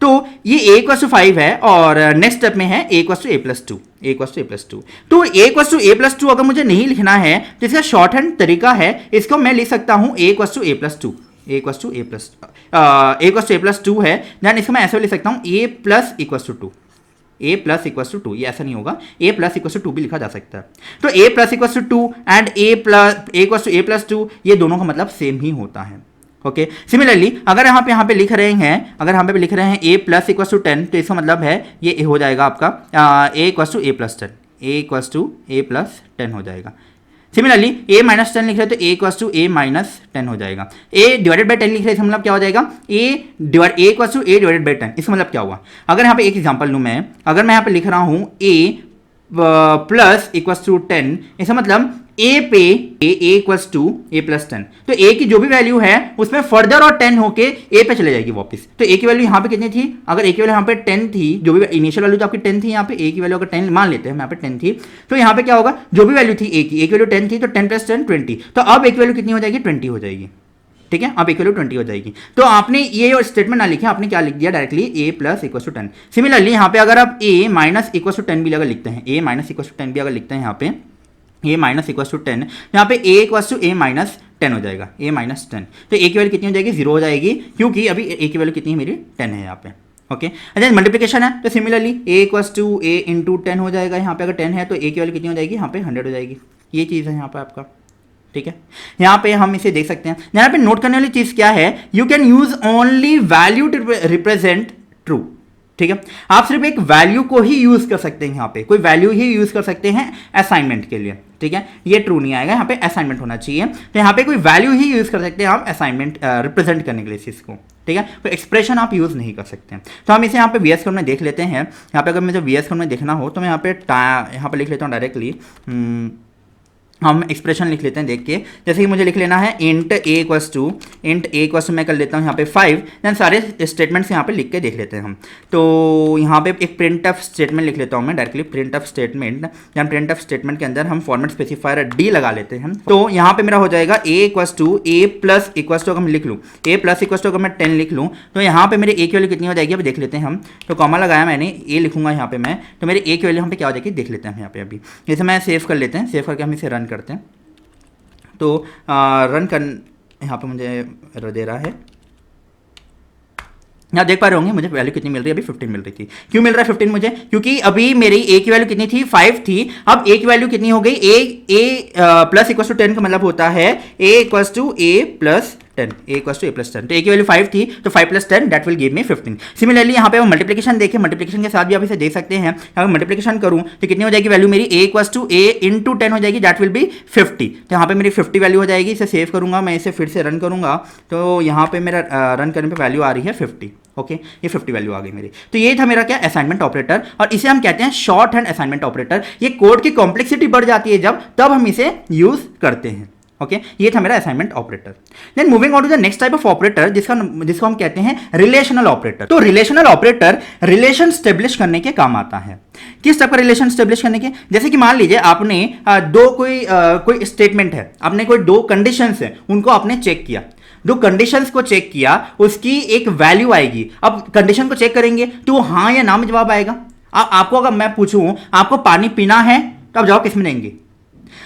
तो ये a = 5 है और नेक्स्ट स्टेप में है a = a + 2, तो a = a + 2 अगर मुझे नहीं लिखना है तो इसका शॉर्ट हैंड तरीका है, इसको मैं लिख सकता हूं a = a + 2, a = a + 2 है, देन इसको मैं ऐसे लिख सकता हूं a + = 2, ये ऐसा नहीं होगा, a + 2 भी लिखा जा सकता है। तो a + 2 एंड a = a + 2 ये दोनों का मतलब सेम ही होता है। ओके, सिमिलरली अगर यहाँ पे लिख रहे हैं a + 10, तो इसका मतलब है ये हो जाएगा आपका a = a + 10 हो जाएगा। सिमिलरली a - 10 लिख रहे हैं तो a = a - 10 हो जाएगा। a / 10 लिख रहे हैं, इसका मतलब क्या हो जाएगा, a = a / 10। इसका मतलब क्या हुआ, अगर यहाँ पे एक एग्जांपल लूँ मैं, अगर मैं यहाँ पे लिख रहा हूँ a + 10, इसका मतलब a पे a = a + 10, तो a की जो भी वैल्यू है उसमें फर्दर और 10 होके a पे चले जाएगी वापस। तो a की वैल्यू यहाँ पे कितनी थी, अगर a की वैल्यू यहाँ पे 10 थी, जो भी इनिशियल वैल्यू जो आपकी 10 थी, यहाँ पे a की वैल्यू अगर 10 मान लेते हैं, यहाँ पे 10 थी, तो यहाँ पे क्या होगा, जो भी वैल्यू थी a की वैल्यू 10 थी, तो 10 + 10 20, तो अब a की वैल्यू कितनी हो जाएगी, 20 हो जाएगी, ठीक है, अब a की वैल्यू 20 हो जाएगी। तो आपने ये स्टेटमेंट ना लिखे, आपने क्या लिख दिया डायरेक्टली a + = 10। सिमिलरली यहाँ पे अगर आप a - = 10 भी अगर लिखते हैं, a - = 10 भी अगर लिखते हैं यहाँ पे a - = 10, यहाँ पे a = a - 10 हो जाएगा, a माइनस 10। तो a की वैल्यू कितनी हो जाएगी, 0 हो जाएगी, क्योंकि अभी a की वैल्यू कितनी है मेरी 10 है यहाँ पे। ओके, अच्छा मल्टीप्लिकेशन है तो similarly a equals to a into 10 हो जाएगा। यहाँ पे अगर 10 है तो a की वैल्यू कितनी हो जाएगी, यहाँ पे 100 हो जाएगी। ये चीज़ है यहाँ पे आपका, ठीक है। यहाँ पे हम इसे देख सकते हैं। यहाँ पे नोट करने वाली चीज़ क्या है, you can use only value to represent true, ठीक है। आप सिर्फ एक वैल्यू को ही यूज कर सकते हैं, यहाँ पे कोई वैल्यू ही यूज कर सकते हैं असाइनमेंट के लिए, ठीक है। ये ट्रू नहीं आएगा, यहाँ पे असाइनमेंट होना चाहिए। तो यहाँ पे कोई वैल्यू ही यूज कर सकते हैं आप असाइनमेंट रिप्रेजेंट करने के लिए चीज़ को, ठीक है। तो एक्सप्रेशन आप यूज नहीं कर सकते हैं। तो हम इसे यहाँ पे VS कोड में देख लेते हैं। यहाँ पे अगर मुझे VS कोड में देखना हो तो मैं यहाँ पे लिख लेता हूँ डायरेक्टली। हम एक्सप्रेशन लिख लेते हैं देख के, जैसे कि मुझे लिख लेना है इंट a इक्वल्स टू मैं कर लेता हूँ यहाँ पे 5, देन सारे स्टेटमेंट्स यहाँ पे लिख के देख लेते हैं हम। तो यहाँ पे एक प्रिंट ऑफ स्टेटमेंट लिख लेता हूँ मैं directly, print of statement. Then print of statement के अंदर हम फॉर्मेट स्पेसिफायर d लगा लेते हैं। तो यहाँ पे मेरा हो जाएगा a equals to a plus equals to, अगर मैं लिख लूँ a प्लस इक्वल्स टू अगर मैं 10 लिख लूँ तो यहाँ पे मेरे a की वैल्यू कितनी हो जाएगी अभी देख लेते हैं हम। तो कॉमा लगाया मैंने, a लिखूंगा यहाँ पे मैं, तो मेरे a की वैल्यू यहाँ पे क्या हो जाएगी देख लेते हैं यहाँ पे। अभी जैसे मैं सेव कर लेते हैं, सेव करके हम इसे रन करते हैं। तो रन कर, यहाँ पे मुझे एरर दे रहा है। यहाँ देख पा रहे होंगे मुझे वैल्यू कितनी मिल रही है, अभी 15 मिल रही थी। क्यों मिल रहा है 15 मुझे, क्योंकि अभी मेरी a की वैल्यू कितनी थी 5 थी, अब a की वैल्यू कितनी हो गई, a प्लस इक्वल्स टू 10 का मतलब होता है a equals to a plus 10, a equals to a plus 10। तो a की वैल्यू 5 थी, तो 5 plus 10 that will give me 15। Similarly यहाँ पे हम मल्टीप्लिकेशन देखें, मल्टीप्लिकेशन के साथ भी आप इसे देख सकते हैं। अगर मल्टीप्लिकेशन करूँ तो कितनी हो जाएगी वैल्यू मेरी, a equals to a into 10 हो जाएगी, दैट विल बी 50। तो यहाँ पे मेरी 50 वैल्यू हो जाएगी। इसे सेव करूँगा मैं, इसे फिर से रन करूँगा तो यहाँ पे मेरा रन करने पर वैल्यू आ रही है 50। ओके, ये 50 वैल्यू आ गई मेरी। तो ये था मेरा क्या, असाइनमेंट ऑपरेटर, और इसे हम कहते हैं शॉर्ट हैंड असाइनमेंट ऑपरेटर। ये कोड की कॉम्प्लेक्सिटी बढ़ जाती है तब हम इसे यूज करते हैं। ओके, ये था मेरा assignment operator. Then moving on to the next type of operator जिसको हम कहते हैं रिलेशनल ऑपरेटर। तो रिलेशनल ऑपरेटर रिलेशन स्टेब्लिश करने के काम आता है। किस टाइप का रिलेशन स्टेब्लिश करने के, जैसे कि मान लीजिए आपने कोई स्टेटमेंट है, आपने कोई 2 कंडीशंस है, उनको आपने चेक किया, 2 कंडीशंस को चेक किया, उसकी एक वैल्यू आएगी। अब कंडीशन को चेक करेंगे तो हाँ या ना में जवाब आएगा। आपको अगर मैं पूछूं आपको पानी पीना है तो आप जवाब किस में देंगे,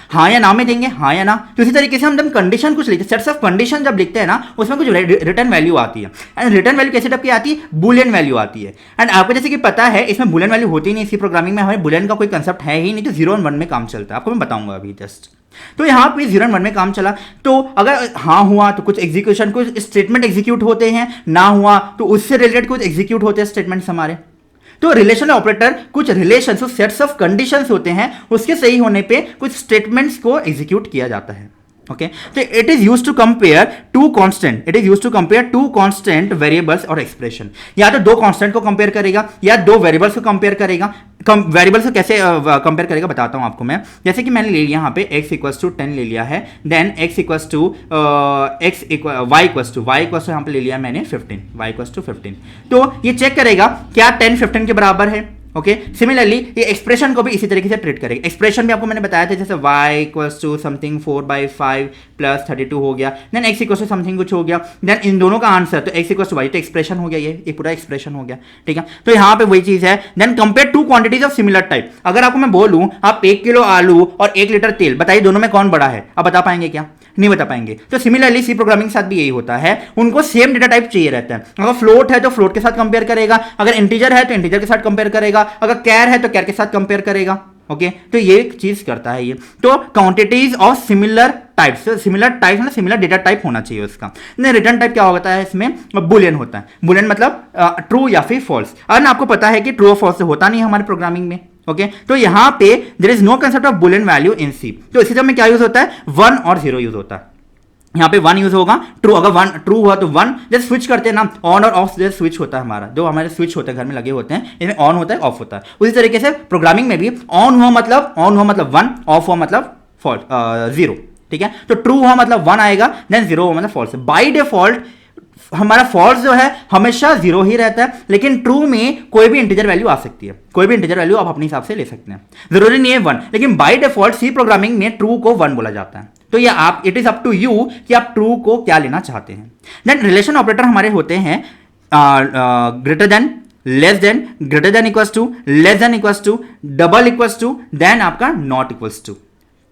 हाँ या ना में देंगे, हाँ या ना। तो इसी तरीके से हम जब कंडीशन कुछ लिखते हैं, सेट्स ऑफ कंडीशन जब लिखते हैं ना, उसमें कुछ रिटर्न वैल्यू आती है। एंड रिटर्न वैल्यू कैसे टाइप की आती है, बुलियन वैल्यू आती है। एंड आपको जैसे कि पता है इसमें बुलियन वैल्यू होती नहीं, इसी प्रोग्रामिंग में हमें बुलियन का कोई कंसेप्ट है ही नहीं, तो 0 और 1 में काम चलता है। आपको मैं बताऊंगा अभी जस्ट। तो यहाँ पे 0 और 1 में काम चला, तो अगर हाँ हुआ तो कुछ एग्जीक्यूशन, कुछ स्टेटमेंट एग्जीक्यूट होते हैं, ना हुआ तो उससे रिलेटेड कुछ एग्जीक्यूट होते हैं स्टेटमेंट्स हमारे। तो रिलेशनल ऑपरेटर कुछ रिलेशन, सेट्स ऑफ कंडीशंस होते हैं, उसके सही होने पे कुछ स्टेटमेंट्स को एग्जीक्यूट किया जाता है। ओके, तो it is used to compare 2 constant, it is used to compare 2 constant variables और एक्सप्रेशन। या तो 2 कांस्टेंट को कंपेयर करेगा या 2 वेरिएबल्स को कंपेयर करेगा। वेरिएबल्स को कैसे कंपेयर करेगा बताता हूं आपको मैं। जैसे कि मैंने ले लिया यहाँ पे x इक्वल्स टू 10 ले लिया है, then x equals to y equals to यहाँ पे ले लिया मैंने 15, y इक्वल्स टू 15। तो ये चेक करेगा क्या 10 15 के बराबर है। ओके, सिमिलरली ये एक्सप्रेशन को भी इसी तरीके से ट्रीट करेगा। एक्सप्रेशन भी आपको मैंने बताया था, जैसे y equals to something 4/5 plus 32 हो गया, then x equals to something कुछ हो गया, देन इन दोनों का आंसर, तो x इक्वल्स टू y, तो एक्सप्रेशन हो गया, ये पूरा एक्सप्रेशन हो गया, ठीक है। तो यहाँ पे वही चीज है। Then compare 2 quantities of similar type. अगर आपको मैं बोलूं आप 1 किलो आलू और 1 लीटर तेल, बताइए दोनों में कौन बड़ा है, आप बता पाएंगे क्या, नहीं बता पाएंगे। तो सिमिलरली सी प्रोग्रामिंग के साथ भी यही होता है, उनको सेम डेटा टाइप चाहिए रहता है। अगर फ्लोट है तो फ्लोट के साथ कंपेयर करेगा, अगर इंटीजर है तो इंटीजर के साथ कंपेयर करेगा, अगर कैर है तो कैर के साथ कंपेयर करेगा। ओके, तो ये चीज करता है ये। तो quantities of similar types, similar data type होना चाहिए उसका। रिटर्न टाइप क्या होता है इसमें, बुलियन होता है। बुलियन मतलब ट्रू या फिर फॉल्स। और आपको पता है कि ट्रू और फॉल्स होता नहीं है हमारे प्रोग्रामिंग में। ओके, तो यहां पे there is no concept of boolean value in C. तो इसी तरह में क्या यूज होता है, 1 और 0 यूज होता है। यहाँ पे 1 यूज होगा, ट्रू, अगर 1 ट्रू हुआ तो 1, जैसे स्विच करते हैं ना, ऑन और ऑफ जैसे स्विच होता है हमारा, जो हमारे स्विच होते हैं घर में लगे होते हैं, इसमें ऑन होता है ऑफ होता है। उसी तरीके से प्रोग्रामिंग में भी ऑन हुआ मतलब 1, ऑफ हुआ मतलब 0, ठीक है। तो ट्रू हुआ मतलब 1 आएगा, देन 0 हुआ मतलब फॉल्स। बाई डिफॉल्ट हमारा फॉल्स जो है हमेशा 0 ही रहता है, लेकिन ट्रू में कोई भी इंटीजर वैल्यू आ सकती है, कोई भी इंटीजर वैल्यू आप अपने हिसाब से ले सकते हैं, जरूरी नहीं है 1, लेकिन बाय डिफॉल्ट सी प्रोग्रामिंग में ट्रू को 1 बोला जाता है। तो ये आप, it is up to you कि आप ट्रू को क्या लेना चाहते हैं। देन रिलेशन ऑपरेटर हमारे होते हैं greater than, less than, greater than equals to, less than equals to, double equals to, then आपका नॉट इक्वल्स टू।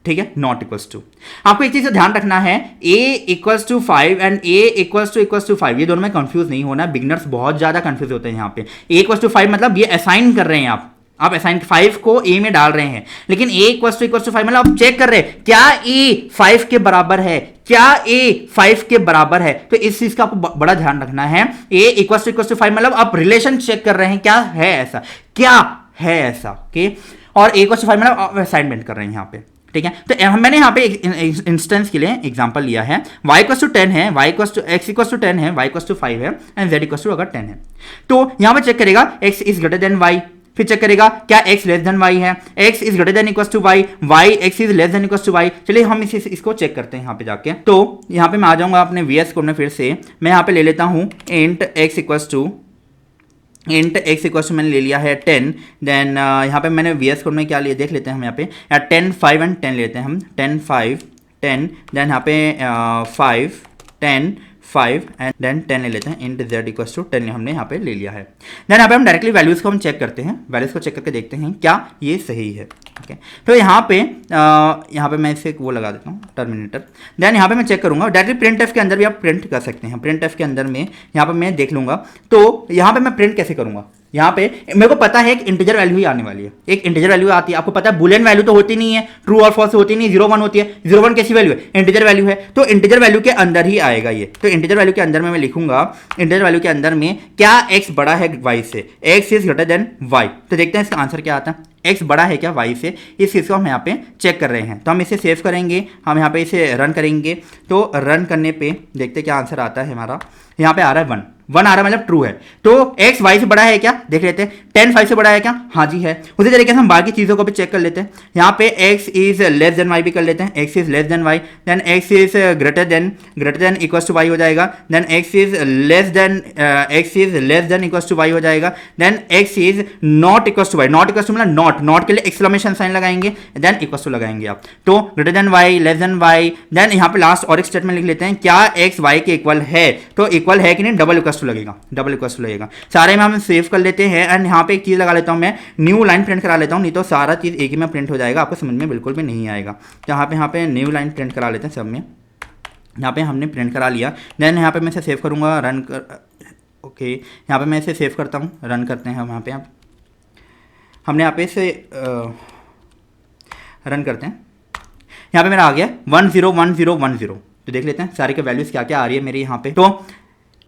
ठीक है, नॉट इक्वल्स टू। आपको एक चीज का ध्यान रखना है, a equals to 5 and a equals to 5, ये दोनों में कंफ्यूज नहीं होना। बिगनर्स बहुत ज्यादा कंफ्यूज होते हैं यहाँ पे। a इक्वल्स टू 5 मतलब ये असाइन कर रहे हैं आप असाइन 5 को a में डाल रहे हैं, लेकिन a इक्वल्स टू 5 मतलब आप चेक कर रहे हैं क्या a 5 के बराबर है, क्या a 5 के बराबर है। तो इस चीज का आपको बड़ा ध्यान रखना है। a इक्वल्स टू 5 मतलब आप रिलेशन चेक कर रहे हैं, क्या है ऐसा, क्या है ऐसा, ओके। और a इक्वल्स टू 5 मतलब आप असाइनमेंट कर रहे हैं यहाँ पे, ठीक है। तो मैंने यहाँ पे इंस्टेंस के लिए एग्जांपल लिया है, y इक्वल्स टू 10 है, x इक्वल्स टू 10 है, y इक्वल्स टू 5 है एंड z इक्वल्स टू अगर 10 है, तो यहाँ पे चेक करेगा x is greater than y, फिर चेक करेगा क्या x लेस देन y है, x is greater than equals to y, x is less than equals to y। चलिए हम इसको चेक करते हैं यहाँ पे जाके। तो यहाँ पे मैं आ जाऊंगा अपने VS कोड में, फिर से मैं यहाँ पे ले लेता हूँ int x इक्वल्स टू मैंने ले लिया है 10। देन यहाँ पे मैंने VS कोड में क्या लिया देख लेते हैं हम यहाँ पे 10 5 एंड 10 लेते हैं हम, 10 5 10, देन यहाँ पे 5 10 5 एंड देन 10 ले लेते हैं, इंट z इक्वल्स टू 10 हमने यहाँ पे ले लिया है। देन यहाँ पे हम डायरेक्टली वैल्यूज़ को हम चेक करते हैं, वैल्यूज़ को चेक करके देखते हैं क्या ये सही है, ओके। तो यहाँ पे मैं इसे वो लगा देता हूँ टर्मिनेटर। देन यहाँ पे मैं चेक करूँगा, डायरेक्टली प्रिंट एफ के अंदर भी आप प्रिंट कर सकते हैं। प्रिंट एफ के अंदर में यहाँ पे मैं देख लूँगा, तो यहाँ पे मैं प्रिंट कैसे करूँगा, यहाँ पे मेरे को पता है एक इंटीजर वैल्यू ही आने वाली है, एक इंटीजर वैल्यू आती है। आपको पता है बुलियन वैल्यू तो होती नहीं है, ट्रू और फॉल्स होती नहीं, 0 1 होती है। 0 1 कैसी वैल्यू है, इंटीजर वैल्यू है, तो इंटीजर वैल्यू के अंदर ही आएगा ये। तो इंटीजर वैल्यू के अंदर में मैं लिखूंगा, इंटीजर वैल्यू के अंदर में क्या x बड़ा है y से, x is greater than y। तो देखते हैं इसका आंसर क्या आता है, x बड़ा है क्या y से, इस चीज़ को हम यहाँ पे चेक कर रहे हैं। तो हम इसे सेव करेंगे, हम यहाँ पे इसे रन करेंगे, तो रन करने पे देखते क्या आंसर आता है हमारा। यहाँ पे आ रहा है 1 आ रहा है, मतलब ट्रू है। तो x y से बड़ा है क्या, देख लेते हैं। 10 5 से बड़ा है क्या, हाँ जी है। उसी तरीके से हम बाकी चीज़ों को भी चेक कर लेते हैं। यहाँ पे x is less than y भी कर लेते हैं, x is less than y, then x is greater than equals to y हो जाएगा, then x is less than equals to y हो जाएगा, then x is not equals to y, not equals to मतलब नॉट के लिए एक्सक्लेमेशन साइन लगाएंगे, देन इक्वल्स टू लगाएंगे आप। तो greater than y, less than y, then यहाँ पे लास्ट और एक स्टेटमेंट लिख लेते हैं, क्या x y के इक्वल है, तो इक्वल है कि नहीं, डबल इक्वल्स टू लगेगा, सारे में हम सेव कर लेते हैं। एंड यहाँ पे एक चीज़ लगा लेता हूँ मैं, न्यू लाइन प्रिंट करा लेता हूँ, नहीं तो सारा चीज़ एक ही में प्रिंट हो जाएगा, आपको समझ में बिल्कुल भी नहीं आएगा। तो यहाँ पे न्यू लाइन प्रिंट करा लेते हैं सब में। यहाँ पे हमने प्रिंट करा लिया, देन यहाँ पे मैं इसे सेव करूँगा, रन कर, ओके। यहाँ पे मैं इसे सेव करता हूँ, रन करते हैं हम। यहाँ पे हमने यहाँ पे इसे रन करते हैं। यहाँ पे मेरा आ गया 1 0 1 0 1 0। तो देख लेते हैं सारे के वैल्यूज क्या क्या आ रही है मेरी यहाँ पे। तो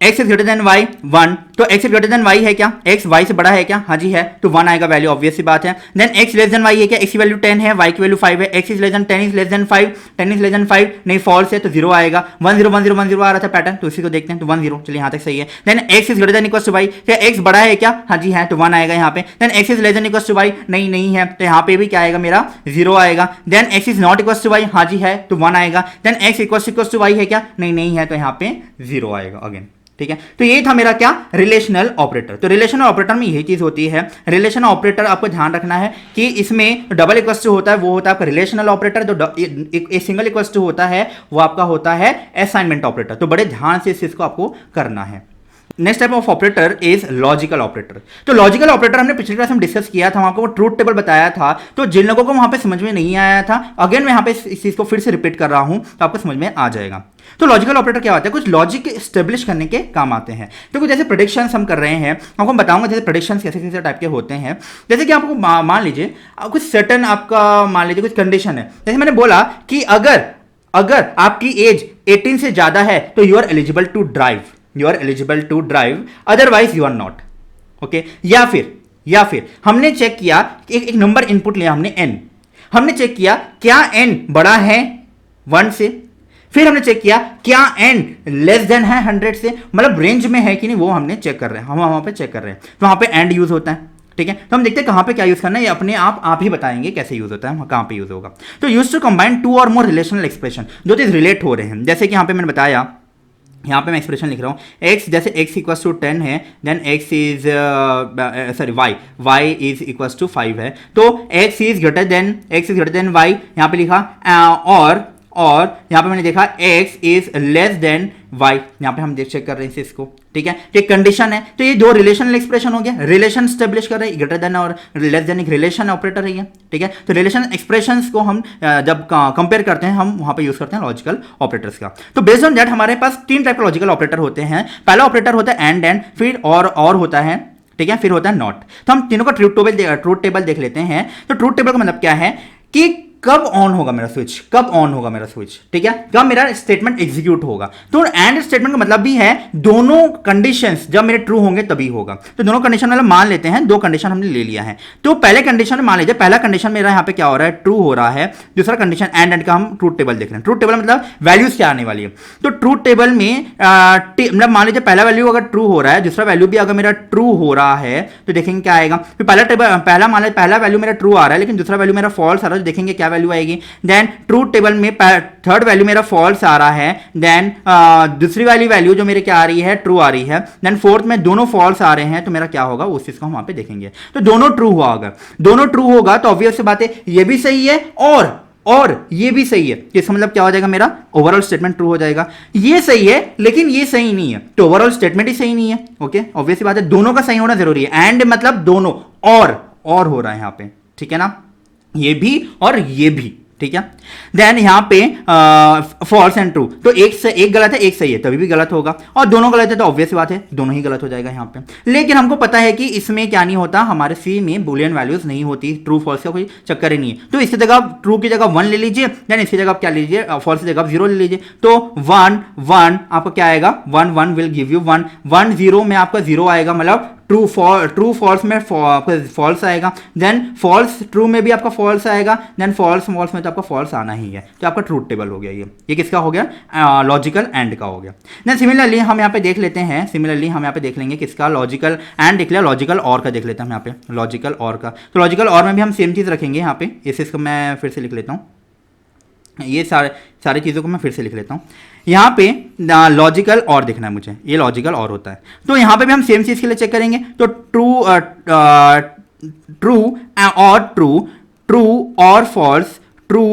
x is greater than y 1, तो x is greater than y है क्या, x y से बड़ा है क्या, हाँ जी है, तो 1 आएगा वैल्यू, ऑब्वियस सी बात है। Then x less than y है क्या, x की वैल्यू 10 है, y की वैल्यू 5 है, x is less then 10 is less then 5, 10 is less then 5 नहीं, फॉल्स है, तो 0 आएगा। 1 0 1 0 1 0 आ रहा था पैटर्न, तो इसी को देखते हैं, तो 1 0, चलिए यहाँ तक सही है। Then x is greater than equals to y, क्या x बड़ा है क्या, हाँ जी है, तो 1 आएगा यहाँ पे। Then x is less than equals to y, नहीं है, तो यहाँ पे भी क्या आएगा मेरा 0 आएगा। Then x is not equals to y, हाँ जी है, तो 1 आएगा। Then x equals to y है क्या, नहीं है, तो यहाँ पे 0 आएगा अगेन, ठीक है। तो ये था मेरा क्या, रिलेशनल ऑपरेटर। तो रिलेशनल ऑपरेटर में यही चीज होती है, रिलेशनल ऑपरेटर आपको ध्यान रखना है कि इसमें डबल इक्वल्स टू होता है, वो होता है आपका रिलेशनल ऑपरेटर। जो सिंगल इक्वल्स टू होता है वो आपका होता है असाइनमेंट ऑपरेटर। तो बड़े ध्यान से इस चीज को आपको करना है। Next type of operator is logical operator. तो लॉजिकल ऑपरेटर हमने पिछली क्लास में डिस्कस किया था, वहां को वो ट्रूथ टेबल बताया था। तो जिन लोगों को वहां पे समझ में नहीं आया था, अगेन मैं यहाँ पे इस चीज को फिर से रिपीट कर रहा हूं, तो आपको समझ में आ जाएगा। तो लॉजिकल ऑपरेटर क्या होता है, कुछ लॉजिक स्टेब्लिश करने के काम आते हैं। तो कुछ जैसे प्रेडिक्शन हम कर रहे हैं, आपको बताऊंगा जैसे प्रेडिक्शन कैसे कैसे टाइप के होते हैं। जैसे कि आपको मान लीजिए कुछ सर्टन आपका मान लीजिए कुछ कंडीशन है, जैसे मैंने बोला कि अगर आपकी एज 18 से ज्यादा है तो you are eligible to drive, otherwise you are not, okay. या फिर हमने चेक किया, एक नंबर इनपुट लिया हमने n, हमने चेक किया क्या n बड़ा है 1 से, फिर हमने चेक किया क्या n लेस देन है 100 से, मतलब रेंज में है कि नहीं, वो हमने चेक कर रहे हैं, हम वहां पे चेक कर रहे हैं। तो वहां पे एंड यूज होता है, ठीक है। तो हम देखते हैं कहां पे क्या यूज करना है, ये अपने आप ही बताएंगे कैसे यूज होता है, कहां पे यूज होगा। तो यूज टू कंबाइन 2 और मोर रिलेशनल एक्सप्रेशन, जो चीज रिलेट हो रहे हैं। जैसे कि यहां पे मैंने बताया, यहाँ पे मैं एक्सप्रेशन लिख रहा हूँ x, जैसे x इक्वल्स टू 10 है, then x is y is equals to 5 है, तो x is greater than y यहाँ पे लिखा, और यहाँ पे मैंने देखा x is less than y, यहाँ पे हम देख चेक कर रहे हैं इसको, ठीक है। तो एक कंडीशन है, तो ये दो रिलेशनल एक्सप्रेशन हो गया, रिलेशन स्टेब्लिश कर रहे हैं, ग्रेटर देन और लेस देन एक रिलेशन ऑपरेटर है, ठीक है। तो रिलेशन एक्सप्रेशंस को हम जब कंपेयर करते हैं हम वहां पे यूज करते हैं लॉजिकल ऑपरेटर्स का। तो बेस्ड ऑन दैट हमारे पास तीन टाइप के लॉजिकल ऑपरेटर होते हैं। पहला ऑपरेटर होता है एंड, फिर और होता है, ठीक है, फिर होता है नॉट। तो हम तीनों का ट्रूथ टेबल देख लेते हैं। तो ट्रूथ टेबल का मतलब क्या है कि कब ऑन होगा मेरा स्विच, कब ऑन होगा मेरा स्विच, ठीक है, कब मेरा स्टेटमेंट एग्जीक्यूट होगा। तो एंड स्टेटमेंट का मतलब भी है दोनों कंडीशंस जब मेरे ट्रू होंगे तभी होगा। तो दोनों कंडीशन मतलब मान लेते हैं, दो कंडीशन हमने ले लिया है। तो पहले कंडीशन में मान लीजिए पहला कंडीशन मेरा यहाँ पे क्या हो रहा है, ट्रू हो रहा है। दूसरा कंडीशन एंड का हम ट्रूथ टेबल देख रहे हैं। ट्रूथ टेबल मतलब वैल्यूज क्या आने वाली है। तो ट्रूथ टेबल में मतलब मान लीजिए पहला वैल्यू अगर ट्रू हो रहा है, दूसरा वैल्यू भी अगर मेरा ट्रू हो रहा है तो देखेंगे क्या आएगा। फिर पहला मान लीजिए पहला वैल्यू मेरा ट्रू आ रहा है लेकिन दूसरा वैल्यू मेरा फॉल्स आ रहा है, तो देखेंगे क्या वैल्यू आएगी। देन ट्रूथ टेबल में थर्ड वैल्यू मेरा फॉल्स आ रहा है, देन दूसरी वाली वैल्यू जो मेरे क्या आ रही है, ट्रू आ रही है। देन फोर्थ में दोनों फॉल्स आ रहे हैं तो मेरा क्या होगा उस चीज को हम वहां पे देखेंगे। तो दोनों ट्रू हुआ, अगर दोनों ट्रू होगा तो ऑब्वियस सी बात है ये भी सही है और ये भी सही है। इसका मतलब क्या हो जाएगा, मेरा ओवरऑल स्टेटमेंट ट्रू हो जाएगा। ये सही है लेकिन ये सही नहीं है तो ओवरऑल स्टेटमेंट ही सही नहीं है। ओके, ऑब्वियस सी बात है, दोनों का सही होना जरूरी है। एंड मतलब दोनों और हो रहा है यहाँ पे, ठीक है ना, ये भी और ये भी, ठीक है। देन यहां पे फॉल्स एंड ट्रू, तो एक गलत है एक सही है तभी भी गलत होगा, और दोनों गलत है तो ऑब्वियस बात है दोनों ही गलत हो जाएगा यहां पे। लेकिन हमको पता है कि इसमें क्या नहीं होता, हमारे सी में बुलियन वैल्यूज नहीं होती, ट्रू फॉल्स का कोई चक्कर ही नहीं है। तो इसकी जगह ट्रू की जगह 1 ले लीजिए, देन इसकी जगह क्या लीजिए, फॉल्स की जगह 0 ले लीजिए। तो 1 आपका क्या आएगा, 1 विल गिव यू 1, 1 0 में आपका 0 आएगा, मतलब ट्रू फॉल्स में फॉल्स आएगा, देन फॉल्स ट्रू में भी आपका फॉल्स आएगा, देन फॉल्स में तो आपका फॉल्स आना ही है। तो आपका ट्रूथ टेबल हो गया ये किसका हो गया, लॉजिकल एंड का हो गया। देन सिमिलरली हम यहाँ पे देख लेते हैं, लेंगे किसका, लॉजिकल एंड देख लिया, लॉजिकल और का देख लेते हैं हम यहाँ पे, लॉजिकल और का। तो लॉजिकल और में भी हम सेम चीज़ रखेंगे यहाँ पे, इसको मैं फिर से लिख लेता हूँ, ये सारी चीज़ों को मैं फिर से लिख लेता हूँ। यहाँ पे लॉजिकल और देखना है मुझे, ये लॉजिकल और होता है। तो यहाँ पे भी हम सेम चीज़ के लिए चेक करेंगे। तो ट्रू और फॉल्स, ट्रू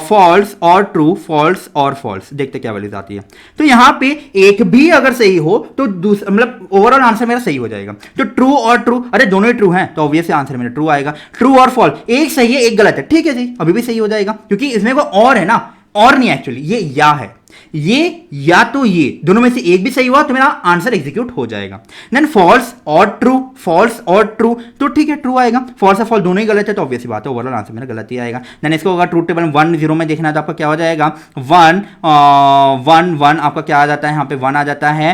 फॉल्स और ट्रू, फॉल्स और फॉल्स, देखते क्या वैल्यूज आती है। तो यहां पे एक भी अगर सही हो तो मतलब ओवरऑल आंसर मेरा सही हो जाएगा। तो ट्रू और ट्रू, अरे दोनों ही ट्रू हैं तो ऑब्वियसली आंसर मेरा ट्रू आएगा। ट्रू और फॉल्स, एक सही है एक गलत है, ठीक है जी, अभी भी सही हो जाएगा क्योंकि इसमें कोई और है ना, और नहीं एक्चुअली ये या है, ये या तो ये दोनों में से एक भी सही हुआ तो मेरा आंसर एग्जीक्यूट हो जाएगा। देन फॉल्स और ट्रू, तो ठीक है ट्रू आएगा। फॉल्स और फॉल्स दोनों ही गलत है तो ऑब्वियसली बात है ओवरऑल आंसर मेरा गलत ही आएगा। देन इसको अगर ट्रूथ टेबल 1 0 में देखना है तो आपका क्या हो जाएगा, 1 आपका क्या आ जाता है, यहाँ पे 1 आ जाता है,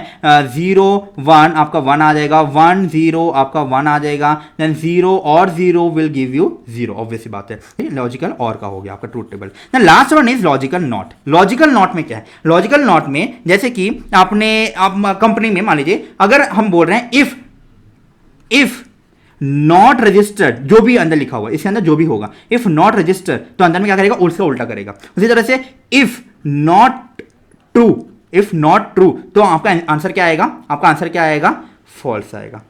0 1 आपका 1 आ जाएगा, 1 0 आपका 1 आ जाएगा, देन 0 और 0 विल गिव यू 0, ऑब्वियसली बात है लॉजिकल और का हो गया आपका truth table. Then last one is logical not. Logical not में क्या है, लॉजिकल नॉट में जैसे कि आप कंपनी में मान लीजिए अगर हम बोल रहे हैं इफ नॉट रजिस्टर्ड, जो भी अंदर लिखा हुआ इसके अंदर जो भी होगा, इफ नॉट रजिस्टर्ड तो अंदर में क्या करेगा, उसका उल्टा करेगा। उसी तरह से इफ नॉट ट्रू तो आपका आंसर क्या आएगा, आपका आंसर क्या आएगा, फॉल्स आएगा,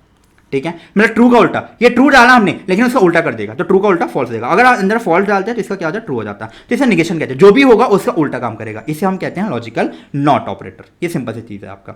ठीक है। मतलब ट्रू का उल्टा, ये ट्रू डाला हमने लेकिन उसका उल्टा कर देगा तो ट्रू का उल्टा फॉल्स देगा। अगर आप अंदर फॉल्स डालते हैं तो इसका क्या होता है, ट्रू हो जाता है। तो इसे निगेशन कहते हैं, जो भी होगा उसका उल्टा काम करेगा, इसे हम कहते हैं लॉजिकल नॉट ऑपरेटर। ये सिंपल सी चीज है आपका।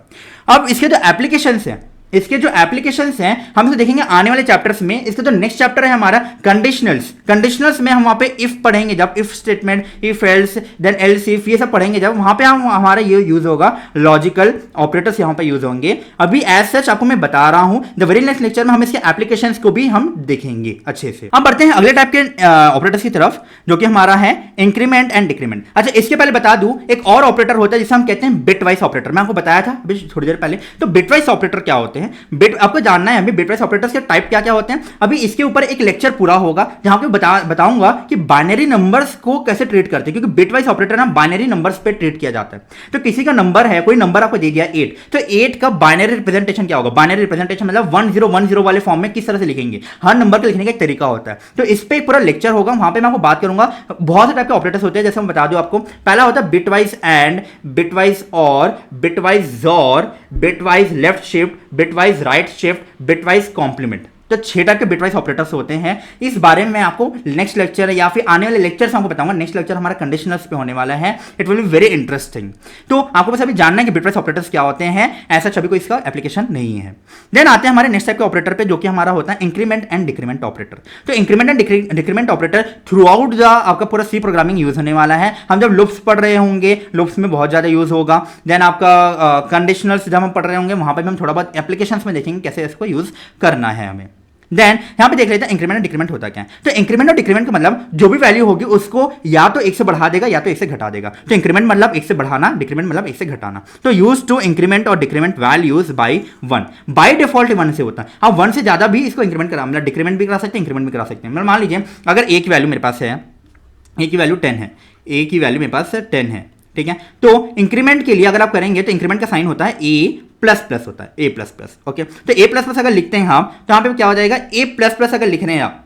अब इसके जो एप्लीकेशंस हैं, हम इसे देखेंगे आने वाले चैप्टर्स में। इसका जो नेक्स्ट चैप्टर है हमारा कंडीशनल्स में हम वहां पे इफ पढ़ेंगे, जब if statement, if else, then else if, ये सब पढ़ेंगे जब, वहां पे हम हमारा ये यूज होगा, लॉजिकल ऑपरेटर्स यहां पे यूज होंगे। अभी एज सच आपको मैं बता रहा हूं, द वेरी नेक्स्ट लेक्चर में हम इसके एप्लीकेशंस को भी हम देखेंगे अच्छे से। अब बढ़ते हैं अगले टाइप के ऑपरेटर्स की तरफ जो कि हमारा है इंक्रीमेंट एंड डिक्रीमेंट। अच्छा, इसके पहले बता दूं एक और ऑपरेटर होता है जिसे हम कहते हैं बिटवाइज ऑपरेटर। मैं आपको बताया था अभी थोड़ी देर पहले। तो बिटवाइज ऑपरेटर क्या होते हैं, बिट आपको जानना है अभी बिटवाइज ऑपरेटर्स के टाइप क्या क्या होते हैं। अभी इसके ऊपर एक लेक्चर पूरा होगा जहां पे बताऊंगा कि बाइनरी नंबर्स को कैसे ट्रीट करते हैं, क्योंकि बिटवाइज ऑपरेटर ना बाइनरी नंबर्स पे ट्रीट किया जाता है। तो किसी का नंबर है, कोई नंबर आपको दे दिया 8, तो 8 का बाइनरी रिप्रेजेंटेशन क्या होगा, बाइनरी रिप्रेजेंटेशन मतलब 1010 वाले फॉर्म में किस तरह से लिखेंगे, हर नंबर को लिखने का एक तरीका होता है। तो इस पे पूरा लेक्चर होगा, वहां पे मैं आपको बात करूंगा। बहुत से टाइप के ऑपरेटर्स होते हैं, जैसे मैं बता दूं आपको। पहला होता है bitwise and, bitwise or, bitwise XOR, bitwise left shift, bitwise right shift, bitwise complement. तो 6 टाइप के बिटवाइज ऑपरेटर्स होते हैं। इस बारे में मैं आपको नेक्स्ट लेक्चर या फिर आने वाले लेक्चर्स आपको बताऊंगा। नेक्स्ट लेक्चर हमारा कंडीशनल्स पे होने वाला है, it will be very interesting. तो आपको बस अभी जानना है कि बिटवाइज ऑपरेटर्स क्या होते हैं, ऐसा सभी को इसका एप्लीकेशन नहीं है। देन आते हैं हमारे नेक्स्ट टाइप के ऑपरेटर पे, जो कि हमारा होता है इंक्रीमेंट एंड डिक्रीमेंट ऑपरेटर। तो increment and decrement operator through out the आपका पूरा सी प्रोग्रामिंग यूज होने वाला है। हम जब लूप्स पढ़ रहे होंगे, लूप्स में बहुत ज्यादा यूज होगा। देन आपका कंडीशनल्स जब हम पढ़ रहे होंगे, वहां पर भी हम थोड़ा बहुत एप्लीकेशंस में देखेंगे कैसे इसको यूज करना है हमें। देन यहां पे देख लेते हैं इंक्रीमेंट और डिक्रीमेंट होता क्या है। तो इंक्रीमेंट और डिक्रीमेंट का मतलब जो भी वैल्यू होगी उसको या तो 1 से बढ़ा देगा या तो 1 से घटा देगा। तो इंक्रीमेंट मतलब 1 से बढ़ाना, डिक्रीमेंट मतलब 1 से घटाना। तो यूज टू इंक्रीमेंट और decrement values by 1, by default 1 से होता है। आप 1 से ज्यादा भी इसको इंक्रीमेंट करा, मतलब डिक्रीमेंट भी करा सकते हैं, इंक्रीमेंट भी करा सकते हैं। मतलब मान लीजिए अगर ए की वैल्यू मेरे पास है, ए की वैल्यू 10 है, ए की वैल्यू मेरे पास 10 है, ठीक है। तो इंक्रीमेंट के लिए अगर आप करेंगे तो इंक्रीमेंट का साइन होता है ए प्लस प्लस होता है, ए प्लस प्लस। ओके, तो ए प्लस प्लस अगर लिखते हैं हम, तो यहां पे क्या हो जाएगा, ए प्लस प्लस अगर लिख रहे हैं आप,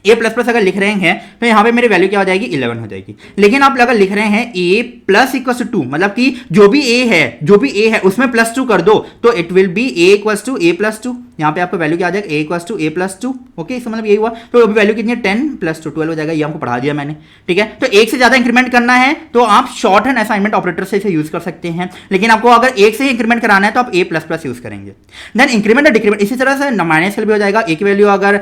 ए प्लस प्लस अगर लिख रहे हैं तो यहां पे मेरी वैल्यू क्या हो जाएगी, 11 हो जाएगी। लेकिन आप अगर लिख रहे हैं ए प्लस इक्वल टू 2, मतलब कि जो भी ए है उसमें प्लस 2 कर दो, तो it will be a equal to a plus 2। यहां पे आपको वैल्यू क्या आ जाएगा, a equal to a plus 2। Okay, इसका मतलब यही हुआ। तो अभी वैल्यू कितनी है, 10 प्लस 2 12 हो जाएगा। ये हमको पढ़ा दिया मैंने, ठीक है। तो एक से ज्यादा इंक्रीमेंट करना है तो आप शॉर्ट हैंड असाइनमेंट ऑपरेटर से इसे यूज कर सकते हैं, लेकिन आपको अगर एक से ही इंक्रीमेंट कराना है तो आप ए प्लस प्लस यूज करेंगे। देन इंक्रीमेंट और डिक्रीमेंट इसी तरह से माइनस भी हो जाएगा। ए की वैल्यू अगर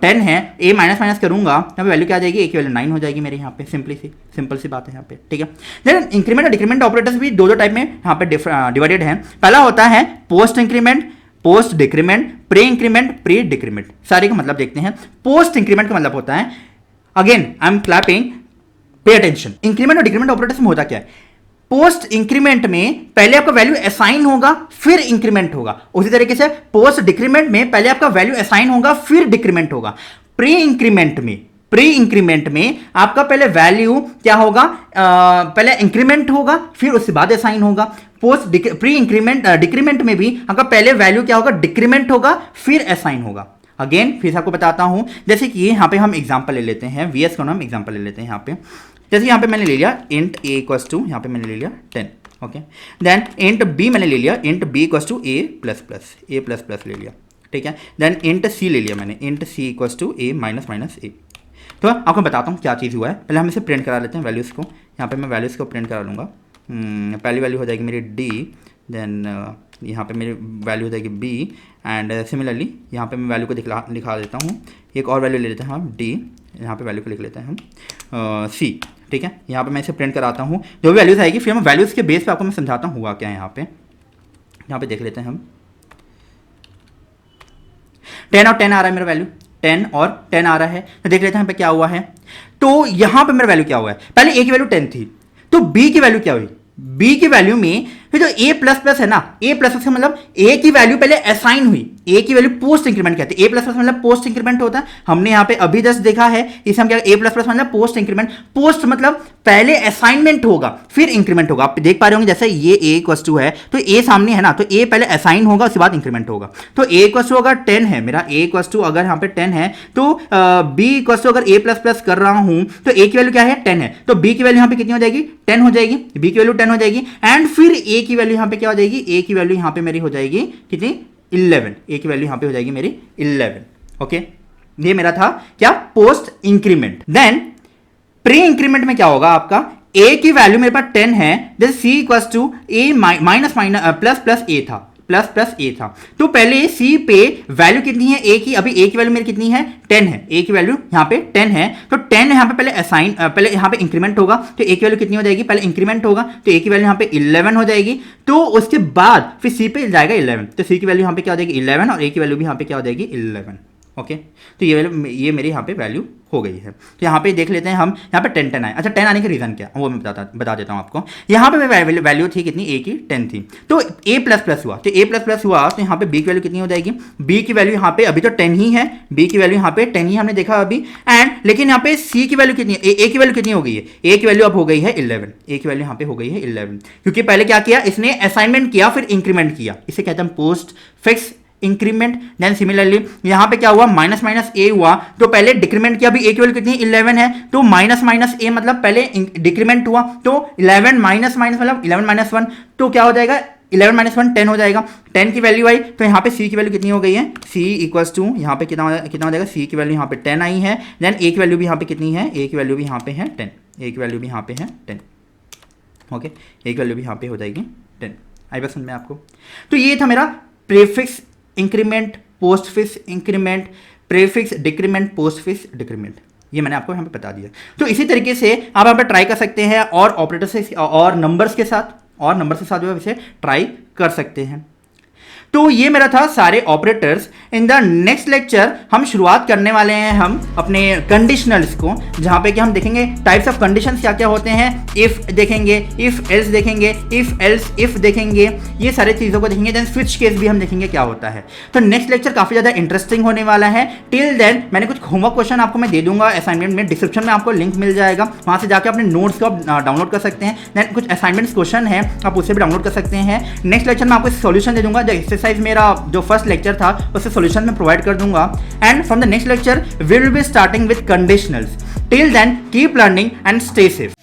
10 है, ए माइनस माइनस करूंगा तो वैल्यू क्या आ जाएगी, ए की वैल्यू 9 हो जाएगी मेरे यहाँ पे। सिंपल सी बात है यहाँ पे, ठीक है। देन इंक्रीमेंट और डिक्रीमेंट ऑपरेटर्स भी दो टाइप में यहाँ पे डिवाइडेड है। पहला होता है post increment, post decrement, pre increment, pre decrement. सारे का मतलब देखते हैं। पोस्ट इंक्रीमेंट का मतलब होता है, again I am clapping, pay attention. Increment और डिक्रीमेंट ऑपरेटर्स में होता क्या है, पोस्ट इंक्रीमेंट में पहले आपका वैल्यू असाइन होगा फिर इंक्रीमेंट होगा। उसी तरीके से पोस्ट डिक्रीमेंट में पहले आपका वैल्यू असाइन होगा फिर डिक्रीमेंट होगा। प्री इंक्रीमेंट में आपका पहले वैल्यू क्या होगा, पहले इंक्रीमेंट होगा फिर उसके बाद असाइन होगा। पोस्ट प्री इंक्रीमेंट डिक्रीमेंट में भी आपका पहले वैल्यू क्या होगा, डिक्रीमेंट होगा फिर असाइन होगा। अगेन फिर से आपको बताता हूं, जैसे कि यहां पे हम एग्जांपल ले लेते हैं, वीएस का हम एग्जांपल ले लेते हैं। यहां पे जैसे यहां पे मैंने ले लिया इंट ए इक्वल्स टू, यहां पे मैंने ले लिया 10। ओके, देन इंट बी मैंने ले लिया, int b equals to a plus plus ले लिया, ठीक है। देन इंट सी ले लिया मैंने, int c equals to a minus minus a. तो आपको बताता हूँ क्या चीज़ हुआ है। पहले हम इसे प्रिंट करा लेते हैं वैल्यूज़ को। यहाँ पे मैं वैल्यूज़ को प्रिंट करा लूँगा। पहली वैल्यू हो जाएगी मेरी डी, देन यहाँ पे मेरी वैल्यू हो जाएगी बी, एंड सिमिलरली यहाँ पे मैं वैल्यू को लिखा देता हूँ। एक और वैल्यू ले लेते हैं हम डी, यहाँ पे वैल्यू को लिख लेते हैं हम सी, ठीक है। यहाँ पे मैं इसे प्रिंट कराता हूँ, जो भी वैल्यूज़ आएगी फिर हम वैल्यूज़ के बेस पे आपको मैं समझाता हूँ हुआ क्या है। यहाँ पे देख लेते हैं हम 10 और 10 आ रहा है मेरा वैल्यू, 10 और 10 आ रहा है। तो देख लेते हैं यहाँ पे क्या हुआ है। तो यहां पे मेरा वैल्यू क्या हुआ है, पहले ए की वैल्यू 10 थी, तो बी की वैल्यू क्या हुई, बी की वैल्यू में फिर जो ए प्लस प्लस है ना, ए प्लस प्लस मतलब ए की वैल्यू पहले असाइन हुई, ए की वैल्यू पोस्ट इंक्रीमेंट कहते हैं। ए प्लस प्लस मतलब पोस्ट इंक्रीमेंट होता है, हमने यहाँ पे अभी जस्ट देखा है। इसे हम क्या, ए प्लस प्लस मतलब पोस्ट इंक्रीमेंट। पोस्ट मतलब पहले असाइनमेंट होगा फिर इंक्रीमेंट होगा। आप देख पा रहे होंगे जैसे ये ए इक्वल टू है तो ए सामने है ना, तो ए पहले असाइन होगा उसके बाद इंक्रीमेंट होगा। तो ए इक्वल टू अगर 10 है मेरा, ए इक्वल टू अगर यहाँ पे 10 है तो बी इक्वल टू अगर ए प्लस प्लस कर रहा हूं तो ए की वैल्यू क्या है, 10 है, तो बी की वैल्यू यहाँ पे कितनी हो जाएगी, 10 हो जाएगी। बी की वैल्यू 10 हो जाएगी एंड फिर ए की वैल्यू यहाँ पे क्या हो जाएगी, ए की वैल्यू यहाँ पे मेरी हो जाएगी कितनी, 11। ए की वैल्यू यहाँ पे हो जाएगी मेरी 11। ओके, ये मेरा था क्या, post increment. Then pre increment में क्या होगा आपका, ए की वैल्यू मेरे पास 10 है, जैसे c equals to a minus plus plus a था, प्लस प्लस ए था। तो पहले सी पे वैल्यू कितनी है ए की, अभी ए की वैल्यू मेरी कितनी है, 10 है। ए की वैल्यू यहाँ पे 10 है, तो 10 यहाँ पे पहले असाइन, पहले यहाँ पे इंक्रीमेंट होगा, तो ए की वैल्यू कितनी हो जाएगी, पहले इंक्रीमेंट होगा तो ए की वैल्यू यहाँ पे 11 हो जाएगी। तो उसके बाद फिर सी पे जाएगा 11, तो सी की वैल्यू यहाँ पे क्या हो जाएगी 11 और ए की वैल्यू भी यहाँ पे क्या हो जाएगी 11। ओके, तो ये मेरी यहाँ पे वैल्यू हो गई है। तो यहाँ पे देख लेते हैं हम, यहाँ पे 10 आए। अच्छा, 10 आने का रीज़न क्या वो मैं बता देता हूँ आपको। यहाँ पे वैल्यू थी कितनी, ए की 10 थी, तो ए प्लस प्लस हुआ, तो ए प्लस प्लस हुआ तो यहाँ पे बी की वैल्यू कितनी हो जाएगी, बी की वैल्यू यहाँ पे अभी तो 10 ही है, बी की वैल्यू यहाँ पे 10 ही हमने देखा अभी। एंड लेकिन यहाँ पे सी की वैल्यू कितनी है, ए की वैल्यू कितनी हो गई है, ए की वैल्यू अब हो गई है 11। ए की वैल्यू यहाँ पे हो गई है 11, क्योंकि पहले क्या किया इसने, असाइनमेंट किया फिर इंक्रीमेंट किया, इसे कहते हैं post fix increment. Then similarly यहाँ पे क्या हुआ, माइनस माइनस ए हुआ, तो पहले डिक्रीमेंट किया, अभी ए की वैल्यू कितनी 11 है, तो माइनस माइनस ए मतलब पहले डिक्रीमेंट हुआ, तो 11 माइनस माइनस मतलब 11 माइनस 1, तो क्या हो जाएगा 11 माइनस 1 10 हो जाएगा। 10 की वैल्यू आई तो यहाँ पे c की वैल्यू कितनी हो गई है, c इक्वल्स टू यहाँ पे कितना हो जाएगा, c की वैल्यू यहाँ पे 10 आई है। देन a की वैल्यू भी यहाँ पे कितनी है, a की वैल्यू भी यहाँ पे है 10, a की वैल्यू भी यहाँ पे है 10। ओके, a की वैल्यू भी यहाँ पे हो जाएगी 10। आई बात समझ में आपको। तो ये था मेरा prefix increment, postfix increment, prefix decrement, postfix decrement, ये मैंने आपको यहाँ पे बता दिया। तो इसी तरीके से आप यहाँ पे ट्राई कर सकते हैं और ऑपरेटर से और नंबर्स के साथ जो है इसे ट्राई कर सकते हैं। तो ये मेरा था सारे operators. In the next lecture हम शुरुआत करने वाले हैं हम अपने कंडीशनल्स को, जहाँ पे कि हम देखेंगे टाइप्स ऑफ कंडीशंस क्या क्या होते हैं, इफ देखेंगे, इफ एल्स देखेंगे, इफ एल्स इफ देखेंगे, ये सारी चीज़ों को देखेंगे। देन स्विच केस भी हम देखेंगे क्या होता है। तो नेक्स्ट लेक्चर काफ़ी ज़्यादा इंटरेस्टिंग होने वाला है। टिल देन मैंने कुछ होमवर्क क्वेश्चन आपको मैं दे दूंगा असाइनमेंट में, डिस्क्रिप्शन में आपको लिंक मिल जाएगा, वहाँ से जाकर अपने नोट्स को डाउनलोड कर सकते हैं। देन कुछ असाइनमेंट्स क्वेश्चन है आप उससे भी डाउनलोड कर सकते हैं। नेक्स्ट लेक्चर में आपको सॉल्यूशन दे दूंगा, जो एक्सरसाइज मेरा जो फर्स्ट लेक्चर था उससे सॉल्यूशन में प्रोवाइड कर दूंगा। And from the next lecture we will be starting with conditionals. Till then keep learning and stay safe.